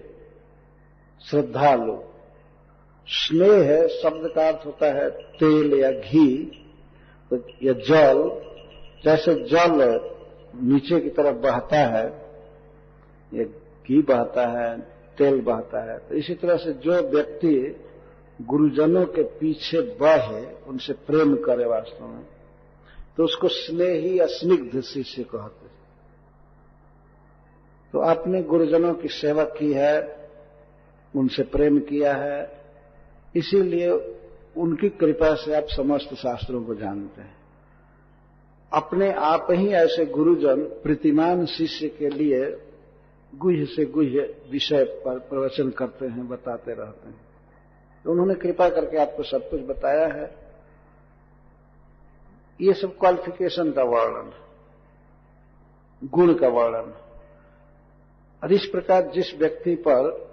श्रद्धालु। स्नेह शब्द का अर्थ होता है तेल या घी या जल। जैसे जल नीचे की तरफ बहता है, या घी बहता है, तेल बहता है, तो इसी तरह से जो व्यक्ति गुरुजनों के पीछे बहे, उनसे प्रेम करे वास्तव में, तो उसको स्नेही या स्निग्ध शिष्य कहते हैं। तो आपने गुरुजनों की सेवा की है, उनसे प्रेम किया है, इसीलिए उनकी कृपा से आप समस्त शास्त्रों को जानते हैं। अपने आप ही ऐसे गुरुजन प्रीतिमान शिष्य के लिए गुह्य से गुह्य विषय पर प्रवचन करते हैं, बताते रहते हैं। तो उन्होंने कृपा करके आपको सब कुछ बताया है। ये सब क्वालिफिकेशन का वर्णन। गुण का वर्णन। और इस प्रकार जिस व्यक्ति पर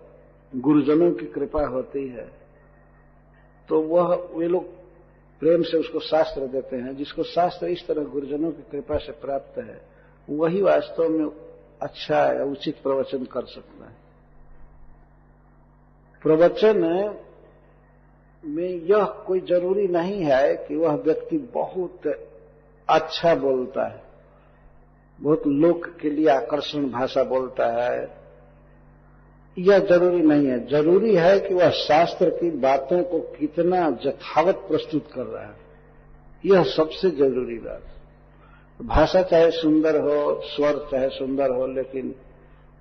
गुरुजनों की कृपा होती है तो वे लोग प्रेम से उसको शास्त्र देते हैं। जिसको शास्त्र इस तरह गुरुजनों की कृपा से प्राप्त है वही वास्तव में अच्छा या उचित प्रवचन कर सकता है। प्रवचन में यह कोई जरूरी नहीं है कि वह व्यक्ति बहुत अच्छा बोलता है, बहुत लोक के लिए आकर्षण भाषा बोलता है, यह जरूरी नहीं है। जरूरी है कि वह शास्त्र की बातों को कितना यथावत प्रस्तुत कर रहा है, यह सबसे जरूरी बात। भाषा चाहे सुंदर हो, स्वर चाहे सुंदर हो, लेकिन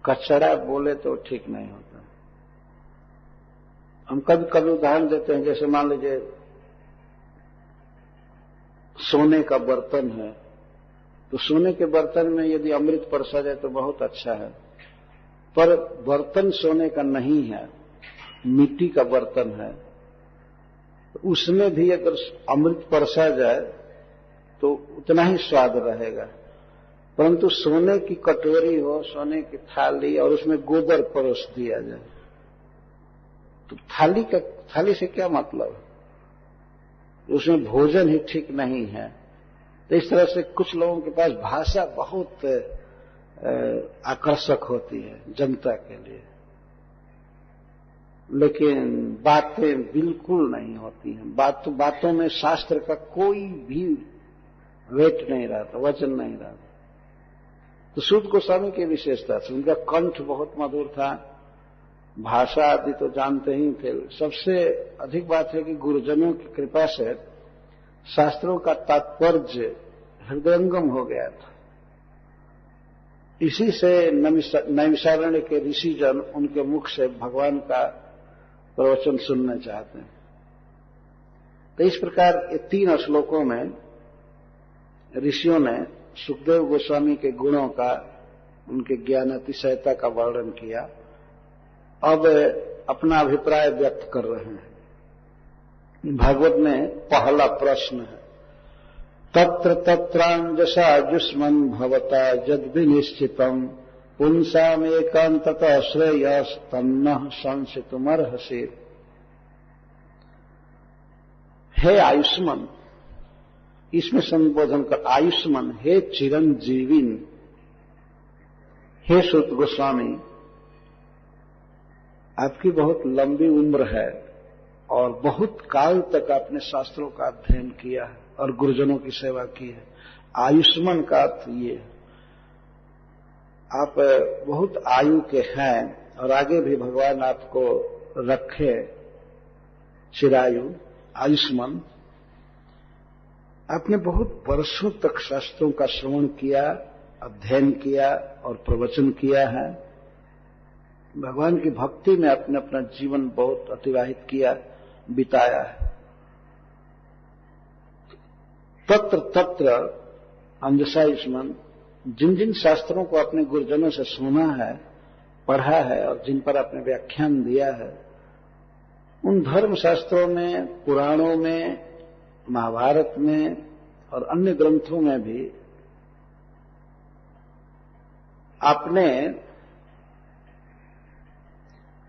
कचरा बोले तो ठीक नहीं होता। हम कभी कभी उदाहरण देते हैं, जैसे मान लीजिए सोने का बर्तन है, तो सोने के बर्तन में यदि अमृत परसा जाए तो बहुत अच्छा है, पर बर्तन सोने का नहीं है, मिट्टी का बर्तन है, उसमें भी अगर अमृत परसा जाए तो उतना ही स्वाद रहेगा। परंतु सोने की कटोरी हो, सोने की थाली और उसमें गोबर परोस दिया जाए तो थाली से क्या मतलब, उसमें भोजन ही ठीक नहीं है। तो इस तरह से कुछ लोगों के पास भाषा बहुत आकर्षक होती है जनता के लिए, लेकिन बातें बिल्कुल नहीं होती हैं। बातों में शास्त्र का कोई भी वेट नहीं रहता, वचन नहीं रहता। तो सूत गोस्वामी की विशेषता थी, उनका कंठ बहुत मधुर था, भाषा आदि तो जानते ही थे। सबसे अधिक बात है कि गुरुजनों की कृपा से शास्त्रों का तात्पर्य हृदयंगम हो गया था। इसी से नैमिषारण्य के ऋषिजन उनके मुख से भगवान का प्रवचन सुनना चाहते हैं। तो इस प्रकार ये 3 श्लोकों में ऋषियों ने सुखदेव गोस्वामी के गुणों का, उनके ज्ञानातिशयता का वर्णन किया। अब अपना अभिप्राय व्यक्त कर रहे हैं। भागवत में पहला प्रश्न है, तत्र तत्रांजसा युष्मन् भवता यद्विनिश्चितम् पुंसामेकान्ततः श्रेयस्तन्नः संसितुमर्हसि। हे आयुष्मान, इसमें संबोधन कर, आयुष्मान हे चिरंजीविन, हे सूत गोस्वामी, आपकी बहुत लंबी उम्र है और बहुत काल तक आपने शास्त्रों का अध्ययन किया है और गुरुजनों की सेवा की है। आयुष्मान का अर्थ ये, आप बहुत आयु के हैं और आगे भी भगवान आपको रखे चिरायु, आयुष्मान। आपने बहुत वर्षों तक शास्त्रों का श्रवण किया, अध्ययन किया और प्रवचन किया है। भगवान की भक्ति में आपने अपना जीवन बहुत अतिवाहित किया, बिताया है। तत्र तत्र अंजसा युष्मन्, जिन जिन शास्त्रों को आपने गुरुजनों से सुना है, पढ़ा है और जिन पर आपने व्याख्यान दिया है, उन धर्म शास्त्रों में, पुराणों में, महाभारत में और अन्य ग्रंथों में भी आपने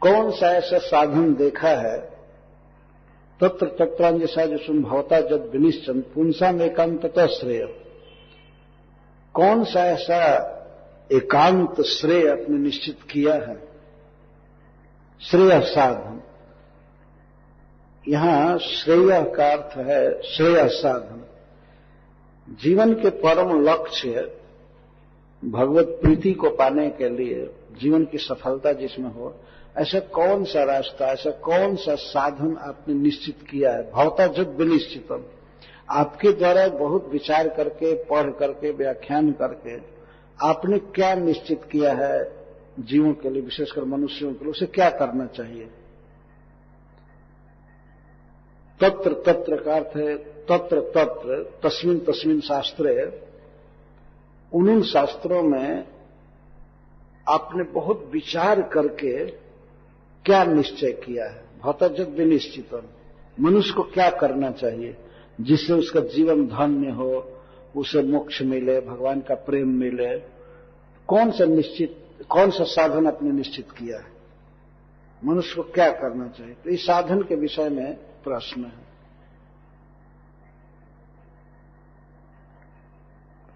कौन सा ऐसा साधन देखा है, तत्र तत्रांजसा युष्मन् भवता यद् विनिश्चितम् पुंसाम् एकान्ततः श्रेय, कौन सा ऐसा एकांत श्रेय आपने निश्चित किया है। श्रेय साधन, यहां श्रेय का अर्थ है श्रेय साधन। जीवन के परम लक्ष्य भगवत प्रीति को पाने के लिए, जीवन की सफलता जिसमें हो, ऐसा कौन सा रास्ता, ऐसा कौन सा साधन आपने निश्चित किया है। भवता यद् विनिश्चितम्, आपके द्वारा बहुत विचार करके, पढ़ करके, व्याख्यान करके आपने क्या निश्चित किया है जीवों के लिए, विशेषकर मनुष्यों के लिए, उसे क्या करना चाहिए। तत्र तत्र का अर्थ है तत्र तत्र, तस्मिन तस्मिन शास्त्रे, उन शास्त्रों में आपने बहुत विचार करके क्या निश्चय किया है। भवता यद् विनिश्चितम्, मनुष्य को क्या करना चाहिए जिससे उसका जीवन धन्य हो, उसे मोक्ष मिले, भगवान का प्रेम मिले, कौन सा साधन आपने निश्चित किया है, मनुष्य को क्या करना चाहिए? तो इस साधन के विषय में प्रश्न है।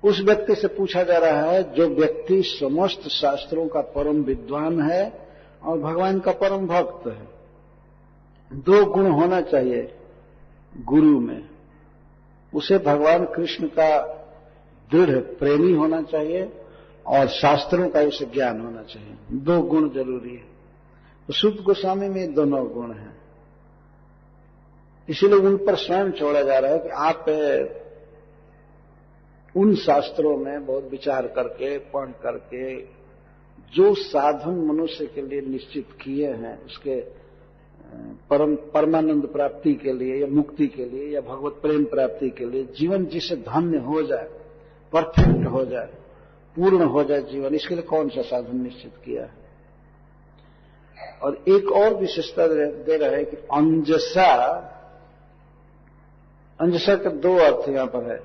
उस व्यक्ति से पूछा जा रहा है जो व्यक्ति समस्त शास्त्रों का परम विद्वान है और भगवान का परम भक्त है। 2 गुण होना चाहिए गुरु में, उसे भगवान कृष्ण का दृढ़ प्रेमी होना चाहिए और शास्त्रों का उसे ज्ञान होना चाहिए। 2 गुण जरूरी है। तो सुत गोस्वामी में दोनों गुण हैं, इसीलिए उन पर स्वयं छोड़ा जा रहा है कि आप उन शास्त्रों में बहुत विचार करके पढ़ करके जो साधन मनुष्य के लिए निश्चित किए हैं, उसके परमानंद प्राप्ति के लिए या मुक्ति के लिए या भगवत प्रेम प्राप्ति के लिए, जीवन जिसे धन्य हो जाए, परफेक्ट हो जाए, पूर्ण हो जाए जीवन, इसके लिए कौन सा साधन निश्चित किया है। और एक और विशेषता दे रहा है कि अंजसा का 2 अर्थ यहां पर है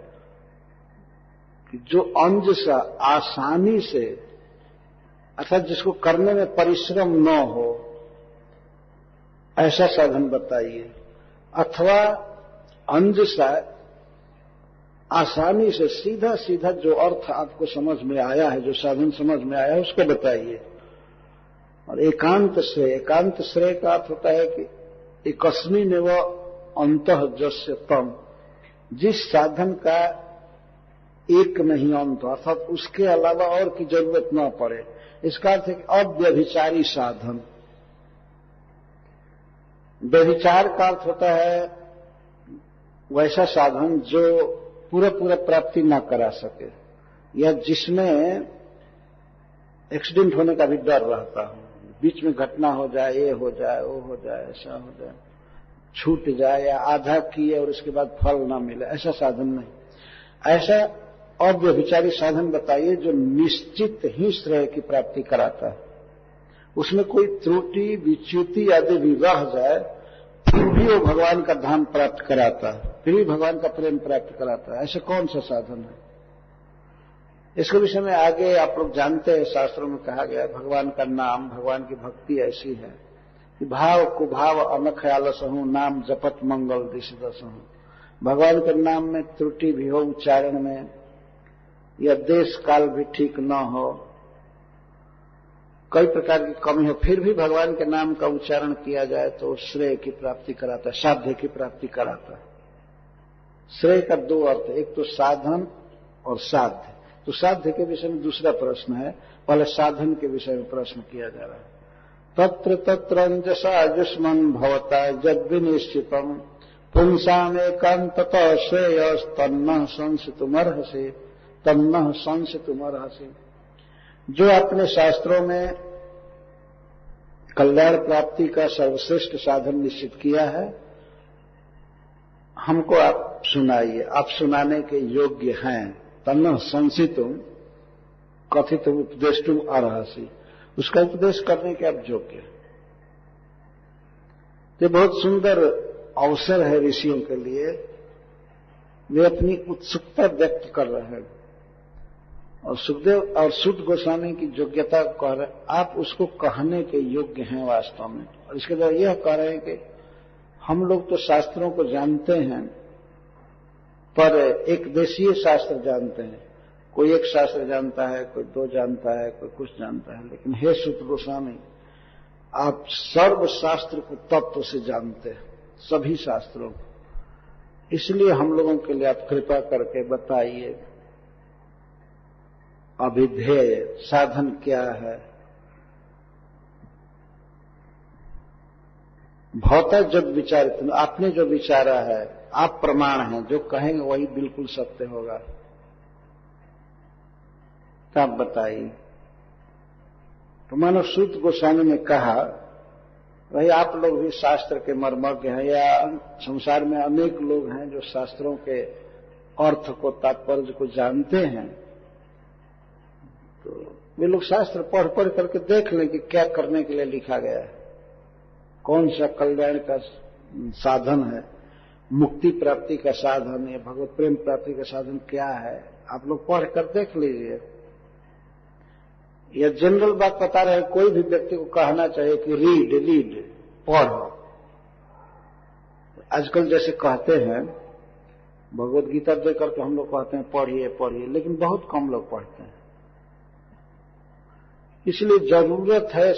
कि जो अंजसा आसानी से, अर्थात जिसको करने में परिश्रम न हो, ऐसा साधन बताइए। अथवा अंजसा आसानी से सीधा सीधा जो अर्थ आपको समझ में आया है, जो साधन समझ में आया है, उसको बताइए। और एकांत श्रेय का अर्थ होता है कि एकस्मिन एव अंतः जस्य तम, जिस साधन का एक नहीं अंत, अर्थात उसके अलावा और की जरूरत न पड़े। इसका अर्थ है कि अव्यभिचारी साधन। व्यभिचार का अर्थ होता है वैसा साधन जो पूरा प्राप्ति न करा सके, या जिसमें एक्सीडेंट होने का भी डर रहता हो, बीच में घटना हो जाए, ये हो जाए, वो हो जाए, ऐसा हो जाए, छूट जाए, या आधा किए और उसके बाद फल ना मिले, ऐसा साधन नहीं। ऐसा अव्यभिचारी साधन बताइए जो निश्चित ही श्रेय की प्राप्ति कराता है, उसमें कोई त्रुटि विच्युति आदि भी रह जाए फिर भी वो भगवान का धाम प्राप्त कराता है, फिर भी भगवान का प्रेम प्राप्त कराता है। ऐसा कौन सा साधन है? इसके विषय में आगे आप लोग जानते हैं, शास्त्रों में कहा गया है भगवान का नाम, भगवान की भक्ति ऐसी है कि भाव कुभाव अनख आलसहूं, नाम जपत मंगल दिशदसहूं। भगवान के नाम में त्रुटि भी हो उच्चारण में, या देश काल भी ठीक न हो, कई प्रकार की कमी हो, फिर भी भगवान के नाम का उच्चारण किया जाए तो श्रेय की प्राप्ति कराता है, साध्य की प्राप्ति कराता है। श्रेय का 2 अर्थ, एक तो साधन और साध्य। तो साध्य के विषय में दूसरा प्रश्न है, पहले साधन के विषय में प्रश्न किया जा रहा है। तत्र तत्र अंजसा जुष्मन भवता जद विनिश्चितम पुंसामेकांततः श्रेयस्तन्नः संसितुमर्हसि। जो अपने शास्त्रों में कल्याण प्राप्ति का सर्वश्रेष्ठ साधन निश्चित किया है, हमको आप सुनाइए, आप सुनाने के योग्य हैं। तन्नः संसितुम कथितुम उपदेष्टुम अर्हसि, उसका उपदेश करने के आप योग्य हैं। ये बहुत सुंदर अवसर है ऋषियों के लिए, वे अपनी उत्सुकता व्यक्त कर रहे हैं और सुखदेव और सुत गोस्वामी की योग्यता कह रहे, आप उसको कहने के योग्य हैं वास्तव में। और इसके द्वारा यह कह रहे हैं कि हम लोग तो शास्त्रों को जानते हैं, पर एक देशीय शास्त्र जानते हैं, कोई एक शास्त्र जानता है, कोई 2 जानता है, कोई कुछ जानता है, लेकिन हे सुत गोस्वामी, आप सर्व शास्त्र को तत्व से जानते हैं, सभी शास्त्रों को। इसलिए हम लोगों के लिए आप कृपा करके बताइए अभिधेय साधन क्या है। भौता जब विचारित, आपने जो विचारा है, आप प्रमाण हैं, जो कहेंगे वही बिल्कुल सत्य होगा, तब बताइए। तो मानो सूत गोस्वामी ने कहा, भाई आप लोग भी शास्त्र के मर्मज्ञ हैं, या संसार में अनेक लोग हैं जो शास्त्रों के अर्थ को, तात्पर्य को जानते हैं, तो वे लोग शास्त्र पढ़ करके देख लें कि क्या करने के लिए लिखा गया है, कौन सा कल्याण का साधन है, मुक्ति प्राप्ति का साधन या भगवत प्रेम प्राप्ति का साधन क्या है, आप लोग पढ़ कर देख लीजिए। या जनरल बात बता रहे हैं, कोई भी व्यक्ति को कहना चाहिए कि रीड पढ़ो। आजकल जैसे कहते हैं भगवत गीता देकर के हम लोग कहते हैं पढ़िए, लेकिन बहुत कम लोग पढ़ते हैं। इसलिए जरूरत है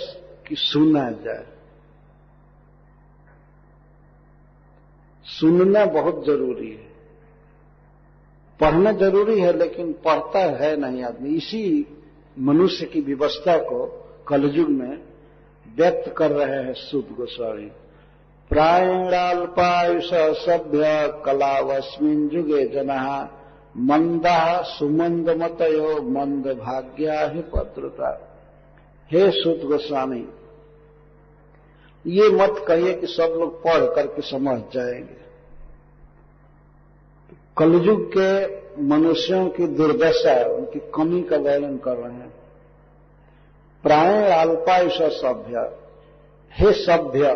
कि सुना जाए। सुनना बहुत जरूरी है। पढ़ना जरूरी है, लेकिन पढ़ता है नहीं आदमी। इसी मनुष्य की विवस्था को कलयुग में व्यक्त कर रहे हैं सुत गोस्वामी। प्रायणाल्पायुष सभ्य कलावस्मिन् जुगे जनः मंदा सुमंद मतयो मंद भाग्या ही पत्रता। हे सुत गोस्वामी, ये मत कहिए कि सब लोग पढ़ करके समझ जाएंगे। कलयुग के मनुष्यों की दुर्दशा, उनकी कमी का वर्णन कर रहे हैं। प्राण अल्पायुष सभ्य, हे सभ्य,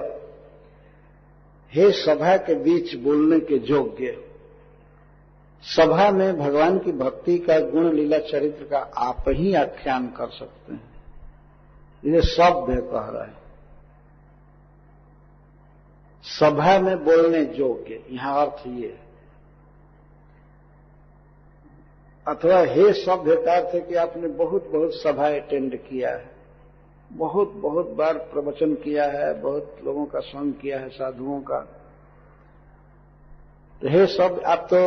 हे सभा के बीच बोलने के योग्य। सभा में भगवान की भक्ति का गुण लीला चरित्र का आप ही आख्यान कर सकते हैं। ये सभ्य कह रहा है, सभा में बोलने योग्य। यहां अर्थ ये है। अथवा हे सभ्य का अर्थ है कि आपने बहुत बहुत सभा अटेंड किया है, बहुत बहुत बार प्रवचन किया है, बहुत लोगों का संग किया है, साधुओं का। तो हे सब, आप तो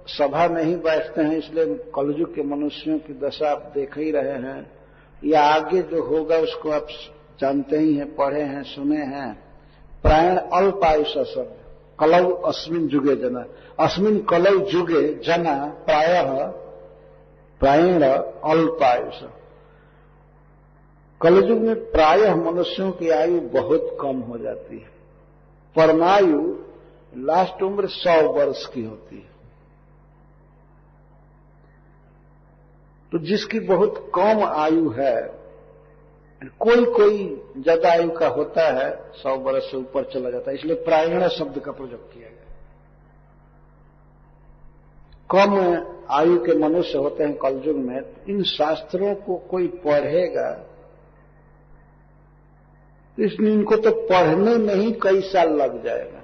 सभा में ही बैठते हैं, इसलिए कलयुग के मनुष्यों की दशा आप देख ही रहे हैं। या आगे जो होगा उसको आप जानते ही हैं, पढ़े हैं, सुने हैं। प्राण अल्पायुष सभ्य कलौ अस्मिन् जुगे जना। अस्मिन् कलौ जुगे जना प्रायः प्रायण अल्पायुष। कलयुग में प्रायः मनुष्यों की आयु बहुत कम हो जाती है। परमायु लास्ट उम्र 100 वर्ष की होती है। तो जिसकी बहुत कम आयु है, कोई कोई ज्यादा आयु का होता है, 100 वर्ष से ऊपर चला जाता है, इसलिए प्रायण शब्द का प्रयोग किया गया। कम आयु के मनुष्य होते हैं कलयुग में। इन शास्त्रों को कोई पढ़ेगा, इसलिए इनको तो पढ़ने में ही कई साल लग जाएगा।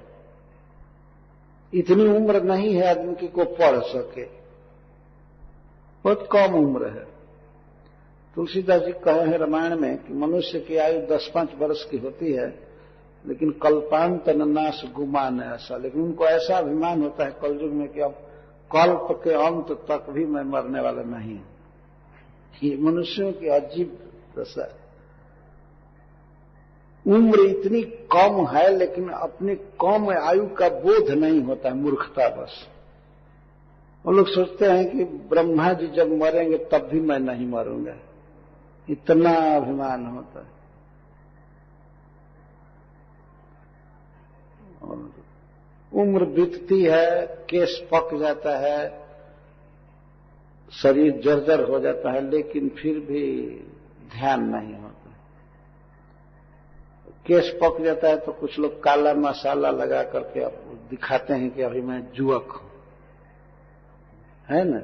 इतनी उम्र नहीं है आदमी की को पढ़ सके, बहुत कम उम्र है। तुलसीदास जी कहे हैं रामायण में कि मनुष्य की आयु 10-5 वर्ष की होती है, लेकिन कल्पांत नाश गुमान ऐसा। लेकिन उनको ऐसा अभिमान होता है कलयुग में कि अब कल्प के अंत तक भी मैं मरने वाला नहीं। ये मनुष्यों की अजीब दशा। उम्र इतनी कम है, लेकिन अपनी कम आयु का बोध नहीं होता है, मूर्खता बस। वो लोग सोचते हैं कि ब्रह्मा जी जब मरेंगे तब भी मैं नहीं मरूंगा, इतना अभिमान होता है। और उम्र बीतती है, केस पक जाता है, शरीर जर्जर हो जाता है, लेकिन फिर भी ध्यान नहीं होता। केस पक जाता है तो कुछ लोग काला मसाला लगा करके अब दिखाते हैं कि अभी मैं युवक हूं, है ना।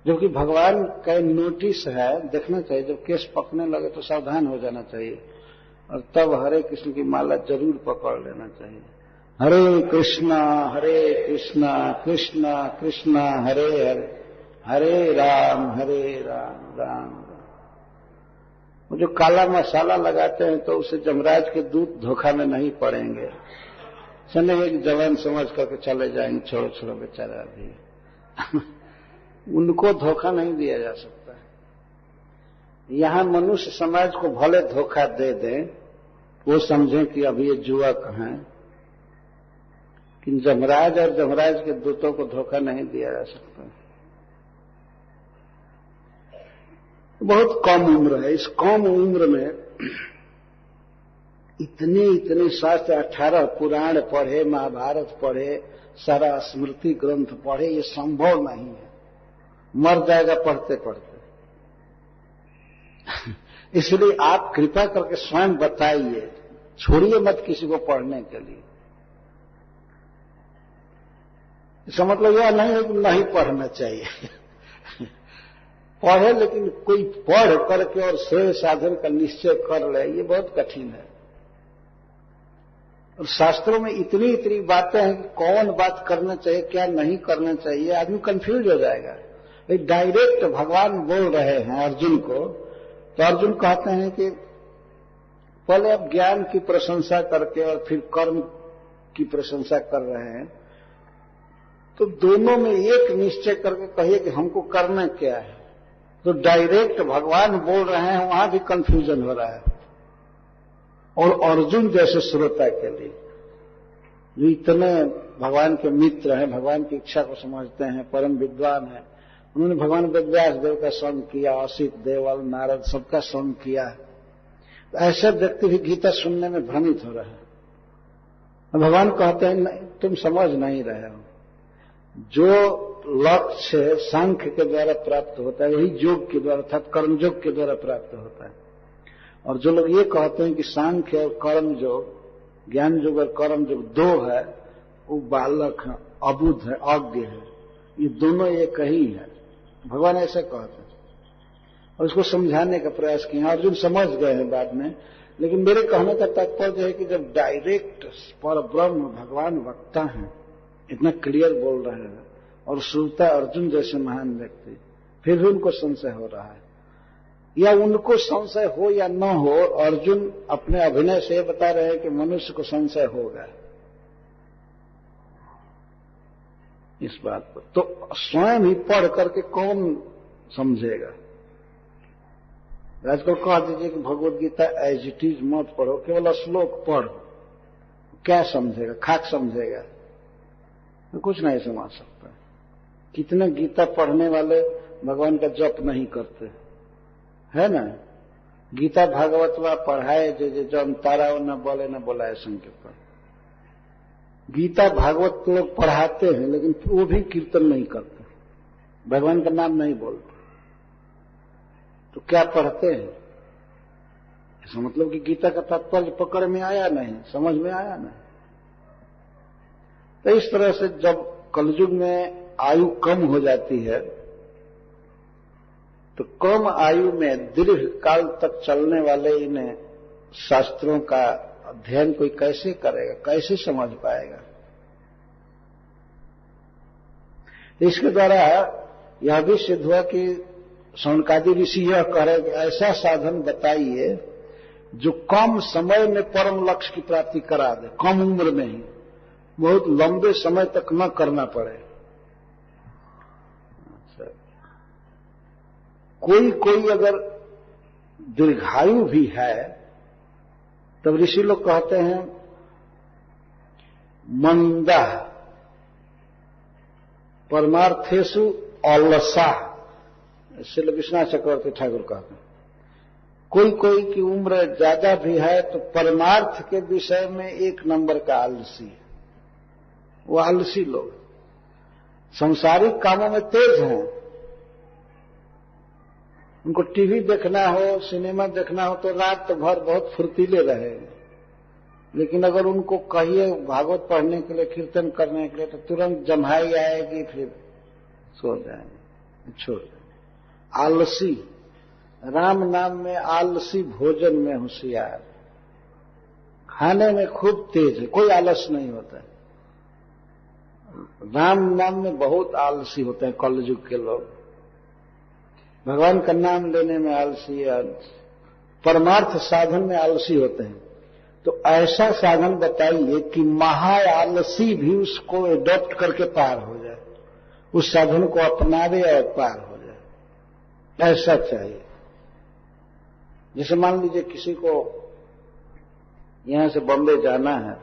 जबकि भगवान का नोटिस है, देखना चाहिए। जब केस पकने लगे तो सावधान हो जाना चाहिए, और तब हरे कृष्ण की माला जरूर पकड़ लेना चाहिए। हरे कृष्णा कृष्ण कृष्ण हरे हरे, हरे राम राम राम। वो जो काला मसाला लगाते हैं तो उसे जमराज के दूत धोखा में नहीं पड़ेंगे। चले एक जवान समझ करके चले जाएंगे, छोड़ो छोड़ो बेचारा अभी। उनको धोखा नहीं दिया जा सकता। यहां मनुष्य समाज को भले धोखा दे दें, वो समझें कि अभी ये युवक हैं, कि जमराज और जमराज के दूतों को धोखा नहीं दिया जा सकता। बहुत कम उम्र है। इस कम उम्र में इतने शास्त्र, 18 पुराण पढ़े, महाभारत पढ़े, सारा स्मृति ग्रंथ पढ़े, ये संभव नहीं है। मर जाएगा पढ़ते पढ़ते। इसलिए आप कृपा करके स्वयं बताइए, छोड़िए मत किसी को पढ़ने के लिए। इसका मतलब यह नहीं है कि नहीं पढ़ना चाहिए। पढ़े, लेकिन कोई पढ़ करके और श्रेय साधन का निश्चय कर ले, ये बहुत कठिन है। और शास्त्रों में इतनी इतनी बातें हैं कि कौन बात करना चाहिए, क्या नहीं करना चाहिए, आदमी कंफ्यूज हो जाएगा। डायरेक्ट भगवान बोल रहे हैं अर्जुन को, तो अर्जुन कहते हैं कि पहले आप ज्ञान की प्रशंसा करके और फिर कर्म की प्रशंसा कर रहे हैं, तो दोनों में एक निश्चय करके कहिए कि हमको करना क्या है। तो डायरेक्ट भगवान बोल रहे हैं, वहां भी कंफ्यूजन हो रहा है। और अर्जुन जैसे श्रोता के लिए, जो इतने भगवान के मित्र हैं, भगवान की इच्छा को समझते हैं, परम विद्वान हैं, उन्होंने भगवान वेदव्यास देव का संग किया, असित, देवल, नारद सबका संग किया। तो ऐसे व्यक्ति भी गीता सुनने में भ्रमित हो रहे हैं। भगवान कहते हैं नहीं, तुम समझ नहीं रहे हो। जो लक्ष्य सांख्य के द्वारा प्राप्त होता है वही योग के द्वारा अर्थात कर्म योग के द्वारा प्राप्त होता है। और जो लोग ये कहते हैं कि सांख्य और कर्म योग, ज्ञान योग और कर्म योग दो है, वो बालक है, अबुद्ध है, अज्ञ है। ये दोनों एक ही है, भगवान ऐसे कहते हैं। और इसको समझाने का प्रयास किया, अर्जुन समझ गए हैं बाद में। लेकिन मेरे कहने का तात्पर्य है कि जब डायरेक्ट पर ब्रह्म भगवान वक्ता हैं, इतना क्लियर बोल रहे हैं, और श्रोता अर्जुन जैसे महान व्यक्ति, फिर भी उनको संशय हो रहा है, या उनको संशय हो या न हो, अर्जुन अपने अभिनय से बता रहे हैं कि मनुष्य को संशय होगा इस बात पर। तो स्वयं ही पढ़ करके कौन समझेगा? आजकल कह दीजिए कि Bhagavad Gita as it is मत पढ़ो, केवल श्लोक पढ़ो, क्या समझेगा? खाक समझेगा, तो कुछ नहीं समझ सकता। कितने गीता पढ़ने वाले भगवान का जप नहीं करते है ना? गीता भागवत वा पढ़ाए जे जम तारा न बोले न बोलाए संकीर्तन। गीता भागवत लोग पढ़ाते हैं, लेकिन वो भी कीर्तन नहीं करते, भगवान का नाम नहीं बोलते। तो क्या पढ़ते हैं? इसका मतलब कि गीता का तात्पर्य पकड़ में आया नहीं, समझ में आया नहीं। तो इस तरह से जब कलयुग में आयु कम हो जाती है, तो कम आयु में दीर्घ काल तक चलने वाले इन शास्त्रों का अध्ययन कोई कैसे करेगा, कैसे समझ पाएगा? इसके द्वारा यह भी सिद्ध हुआ कि शौनकादि ऋषि यह कह रहे कि ऐसा साधन बताइए जो कम समय में परम लक्ष्य की प्राप्ति करा दे, कम उम्र में ही, बहुत लंबे समय तक न करना पड़े। कोई अगर दीर्घायु भी है, तब ऋषि लोग कहते हैं मंदा परमार्थेषु अलसा, श्री विश्वनाथ चक्रवर्ती ठाकुर कहते हैं। कोई की उम्र ज्यादा भी है तो परमार्थ के विषय में एक नंबर का आलसी है। वो आलसी लोग सांसारिक कामों में तेज हैं, उनको टीवी देखना हो, सिनेमा देखना हो तो रात भर बहुत फुर्तीले रहेंगे। लेकिन अगर उनको कहिए भागवत पढ़ने के लिए, कीर्तन करने के लिए, तो तुरंत जम्हाई आएगी, फिर सो जाएंगे, छोड़ देंगे। आलसी, राम नाम में आलसी, भोजन में होशियार, खाने में खूब तेज है, कोई आलस नहीं होता है। राम नाम में बहुत आलसी होते हैं कलयुग के लोग, भगवान का नाम लेने में आलसी, परमार्थ साधन में आलसी होते हैं। तो ऐसा साधन बताइए कि महा आलसी भी उसको एडॉप्ट करके पार हो जाए, उस साधन को अपनावे और पार हो जाए, ऐसा चाहिए। जैसे मान लीजिए किसी को यहां से बॉम्बे जाना है,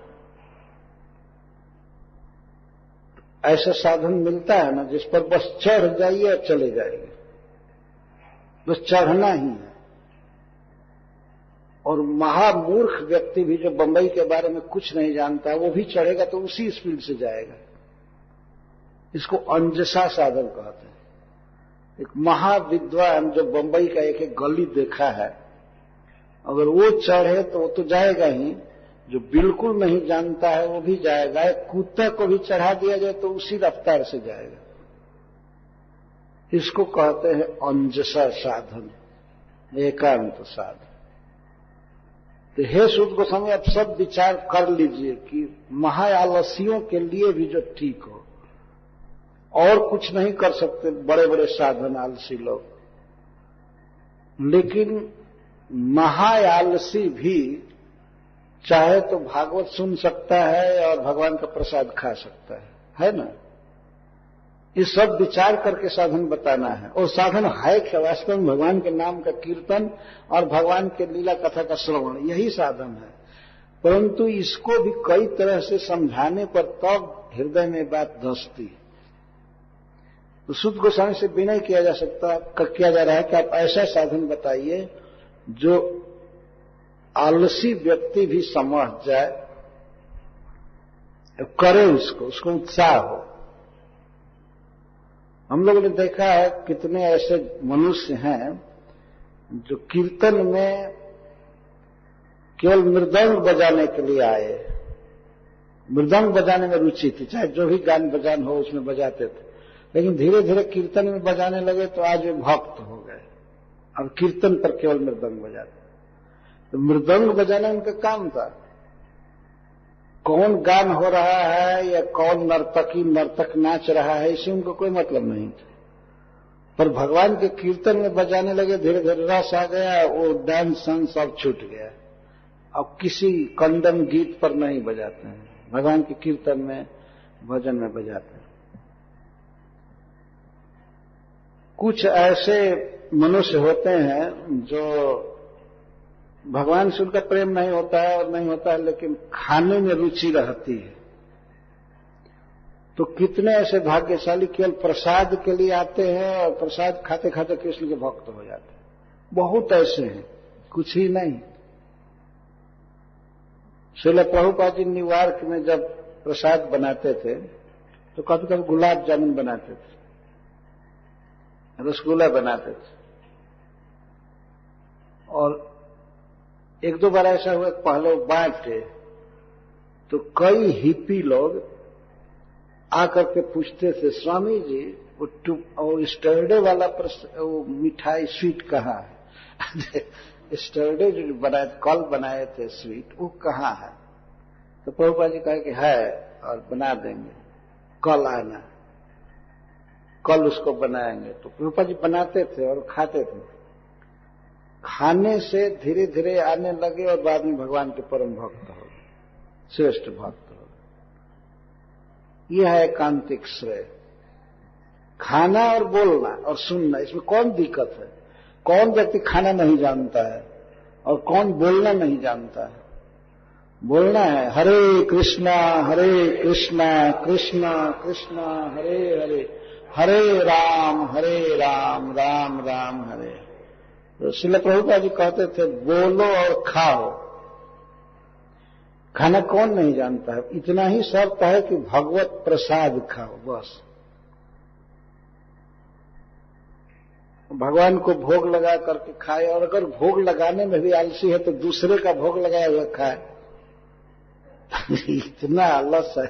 ऐसा साधन मिलता है ना जिस पर बस चढ़ जाइए और चले जाइए, बस चढ़ना ही है। और महामूर्ख व्यक्ति भी जो बंबई के बारे में कुछ नहीं जानता, वो भी चढ़ेगा तो उसी स्पीड से जाएगा। इसको अंजसा साधन कहते हैं। एक महाविद्वान जो बंबई का एक एक गली देखा है, अगर वो चढ़े तो वो तो जाएगा ही, जो बिल्कुल नहीं जानता है वो भी जाएगा। एक कुत्ते को भी चढ़ा दिया जाए तो उसी रफ्तार से जाएगा। इसको कहते हैं अंजसा साधन, एकांत साधन। तो हे सूत गोस्वामी, आप सब विचार कर लीजिए कि महाआलसियों के लिए भी जो ठीक हो, और कुछ नहीं कर सकते बड़े बड़े साधन आलसी लोग, लेकिन महाआलसी भी चाहे तो भागवत सुन सकता है और भगवान का प्रसाद खा सकता है ना। ये सब विचार करके साधन बताना है। और साधन है क्या? वास्तव में भगवान के नाम का कीर्तन और भगवान के लीला कथा का श्रवण, यही साधन है। परंतु इसको भी कई तरह से समझाने पर तब हृदय में बात धंसती है। तो सूत गोस्वामी से विनय किया जा रहा है कि आप ऐसा साधन बताइए जो आलसी व्यक्ति भी समझ जाए, करे, उसको उत्साह हो। हम लोगों ने देखा है कितने ऐसे मनुष्य हैं जो कीर्तन में केवल मृदंग बजाने के लिए आए, मृदंग बजाने में रुचि थी, चाहे जो भी गान बजान हो उसमें बजाते थे, लेकिन धीरे धीरे कीर्तन में बजाने लगे तो आज वे भक्त हो गए, अब कीर्तन पर केवल मृदंग बजाते। तो मृदंग बजाना उनका काम था। कौन गान हो रहा है या कौन नर्तक नाच रहा है, इससे उनको कोई मतलब नहीं था। पर भगवान के कीर्तन में बजाने लगे, धीरे धीरे रस आ गया, वो डांस सन सब छूट गया। अब किसी कंदन गीत पर नहीं बजाते हैं, भगवान के कीर्तन में भजन में बजाते हैं। कुछ ऐसे मनुष्य होते हैं जो भगवान से उनका प्रेम नहीं होता है और नहीं होता है, लेकिन खाने में रुचि रहती है। तो कितने ऐसे भाग्यशाली केवल प्रसाद के लिए आते हैं और प्रसाद खाते खाते कृष्ण के भक्त हो जाते हैं। बहुत ऐसे हैं, कुछ ही नहीं। श्रील प्रभुपाद जी न्यूयॉर्क में जब प्रसाद बनाते थे तो कभी कभी गुलाब जामुन बनाते थे, रसगुल्ला बनाते थे। और एक दो बार ऐसा हुआ पहले बांटे तो कई हिप्पी लोग आकर के पूछते थे, स्वामी जी वो स्टर्डे वाला वो मिठाई स्वीट कहाँ है? स्टर्डे जो कल बनाए थे स्वीट, वो कहाँ है? तो प्रभुपाद जी कहे कि है और बना देंगे, कल आना, कल उसको बनाएंगे। तो प्रभुपाद जी बनाते थे और खाते थे। खाने से धीरे धीरे आने लगे और बाद में भगवान के परम भक्त हो, श्रेष्ठ भक्त हो। यह है एकांतिक श्रेय। खाना और बोलना और सुनना, इसमें कौन दिक्कत है? कौन व्यक्ति खाना नहीं जानता है और कौन बोलना नहीं जानता है? बोलना है हरे कृष्णा कृष्णा कृष्णा हरे हरे, हरे राम राम राम हरे। तो श्रील प्रभुपाद जी कहते थे बोलो और खाओ। खाना कौन नहीं जानता है? इतना ही शर्त है कि भगवत प्रसाद खाओ, बस। भगवान को भोग लगा करके खाए, और अगर भोग लगाने में भी आलसी है तो दूसरे का भोग लगाया हुआ खाए। इतना आलस है,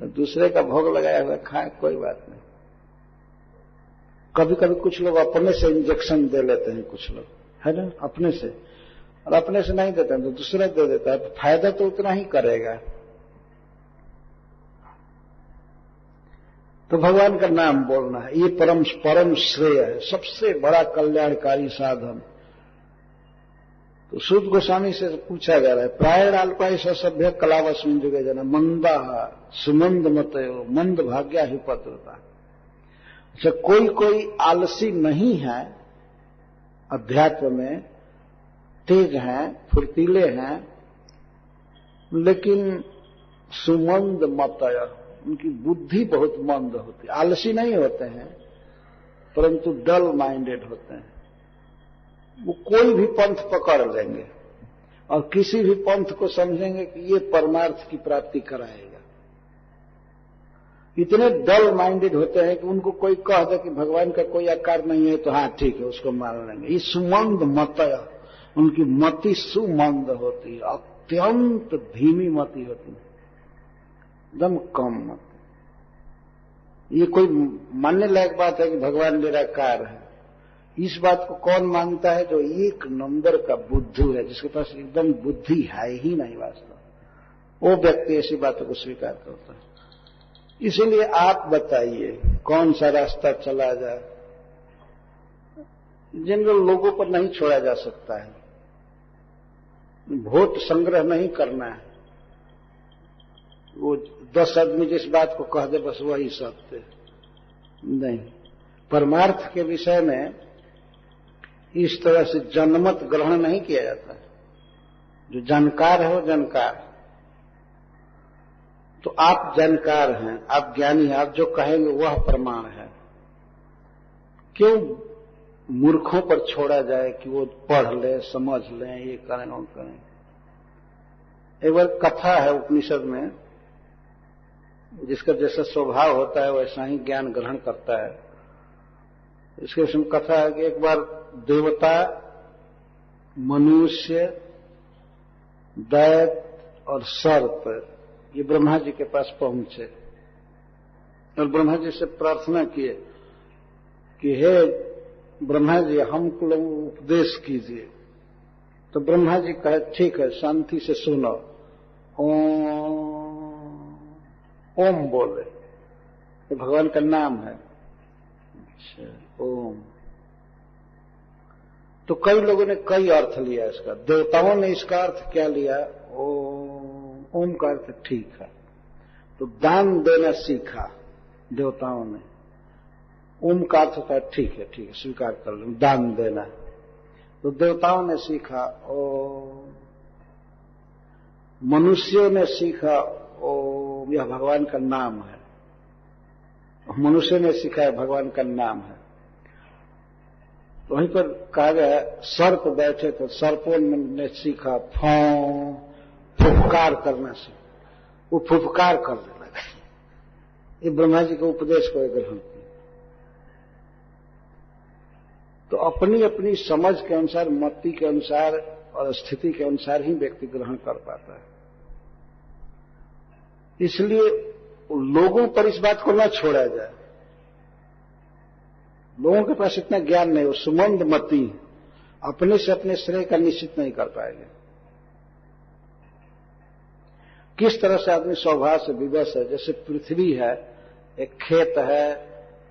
दूसरे का भोग लगाया हुआ खाए, कोई बात नहीं। कभी कभी कुछ लोग अपने से इंजेक्शन दे लेते हैं, कुछ लोग है ना, अपने से, और अपने से नहीं देते हैं तो दूसरा दे देता है, तो फायदा तो उतना ही करेगा। तो भगवान का नाम बोलना है, ये परम श्रेय है, सबसे बड़ा कल्याणकारी साधन। तो सूत गोस्वामी से पूछा जा रहा है, प्रायण अल्पायुष सभ्य कलावस्मिन् जुगे जना मंदा सुमंद मतयो मंद भाग्या ही पत्रता। अच्छा, कोई आलसी नहीं है, अध्यात्म में तेज हैं, फुर्तीले हैं, लेकिन सुमंद मतय, उनकी बुद्धि बहुत मंद होती है। आलसी नहीं होते हैं परंतु डल माइंडेड होते हैं। वो कोई भी पंथ पकड़ लेंगे और किसी भी पंथ को समझेंगे कि ये परमार्थ की प्राप्ति कराएगा। इतने डल माइंडेड होते हैं कि उनको कोई कह दे कि भगवान का कोई आकार नहीं है तो हाँ ठीक है, उसको मान लेंगे। ये सुमंद मतय, उनकी मति सुमंद होती है, अत्यंत धीमी मति होती है, एकदम कम मति। ये कोई मानने लायक बात है कि भगवान निराकार है? इस बात को कौन मानता है? जो एक नंबर का बुद्धू है, जिसके पास एकदम बुद्धि है ही नहीं वास्तव, वो व्यक्ति ऐसी बातों को स्वीकार करता है। इसलिए आप बताइए कौन सा रास्ता चला जाए? जनरल लोगों पर नहीं छोड़ा जा सकता है, वोट संग्रह नहीं करना है। वो 10 आदमी जिस बात को कह दे बस वही सत्य नहीं। परमार्थ के विषय में इस तरह से जनमत ग्रहण नहीं किया जाता है। जो जानकार है वो जानकार। तो आप जानकार हैं, आप ज्ञानी हैं, आप जो कहेंगे वह प्रमाण है। क्यों मूर्खों पर छोड़ा जाए कि वो पढ़ ले, समझ लें, ये करें वो करें? एक बार कथा है उपनिषद में, जिसका जैसा स्वभाव होता है वैसा ही ज्ञान ग्रहण करता है। इसके उसमें कथा है कि एक बार देवता, मनुष्य, दैत्य और सर्प ये ब्रह्मा जी के पास पहुंचे और ब्रह्मा जी से प्रार्थना किए कि हे ब्रह्मा जी हमको उपदेश कीजिए। तो ब्रह्मा जी कहे ठीक है, शांति से सुनो। ओम बोले, ये भगवान का नाम है। अच्छा, ओम। तो कई लोगों ने कई अर्थ लिया इसका। देवताओं ने इसका अर्थ क्या लिया? ओम का अर्थ ठीक है, तो दान देना सीखा देवताओं ने। ओम का अर्थ होता है ठीक है, ठीक है, स्वीकार कर लो, दान देना। तो देवताओं ने सीखा ओम, मनुष्यों ने सीखा ओम, यह भगवान का नाम है। मनुष्य ने सीखा है भगवान का नाम है। वहीं पर कहा गया सर्प बैठे तो सर्पों ने सीखा फौं, फुफकार करना से वो फुफकार करने लगा। ये ब्रह्मा जी के उपदेश को ग्रहण किया। तो अपनी अपनी समझ के अनुसार, मति के अनुसार और स्थिति के अनुसार ही व्यक्ति ग्रहण कर पाता है। इसलिए लोगों पर इस बात को न छोड़ा जाए। लोगों के पास इतना ज्ञान नहीं, वो सुमंद मति अपने से अपने श्रेय का निश्चित नहीं कर पाएंगे। किस तरह से आदमी स्वभाव से विवश है। जैसे पृथ्वी है, एक खेत है,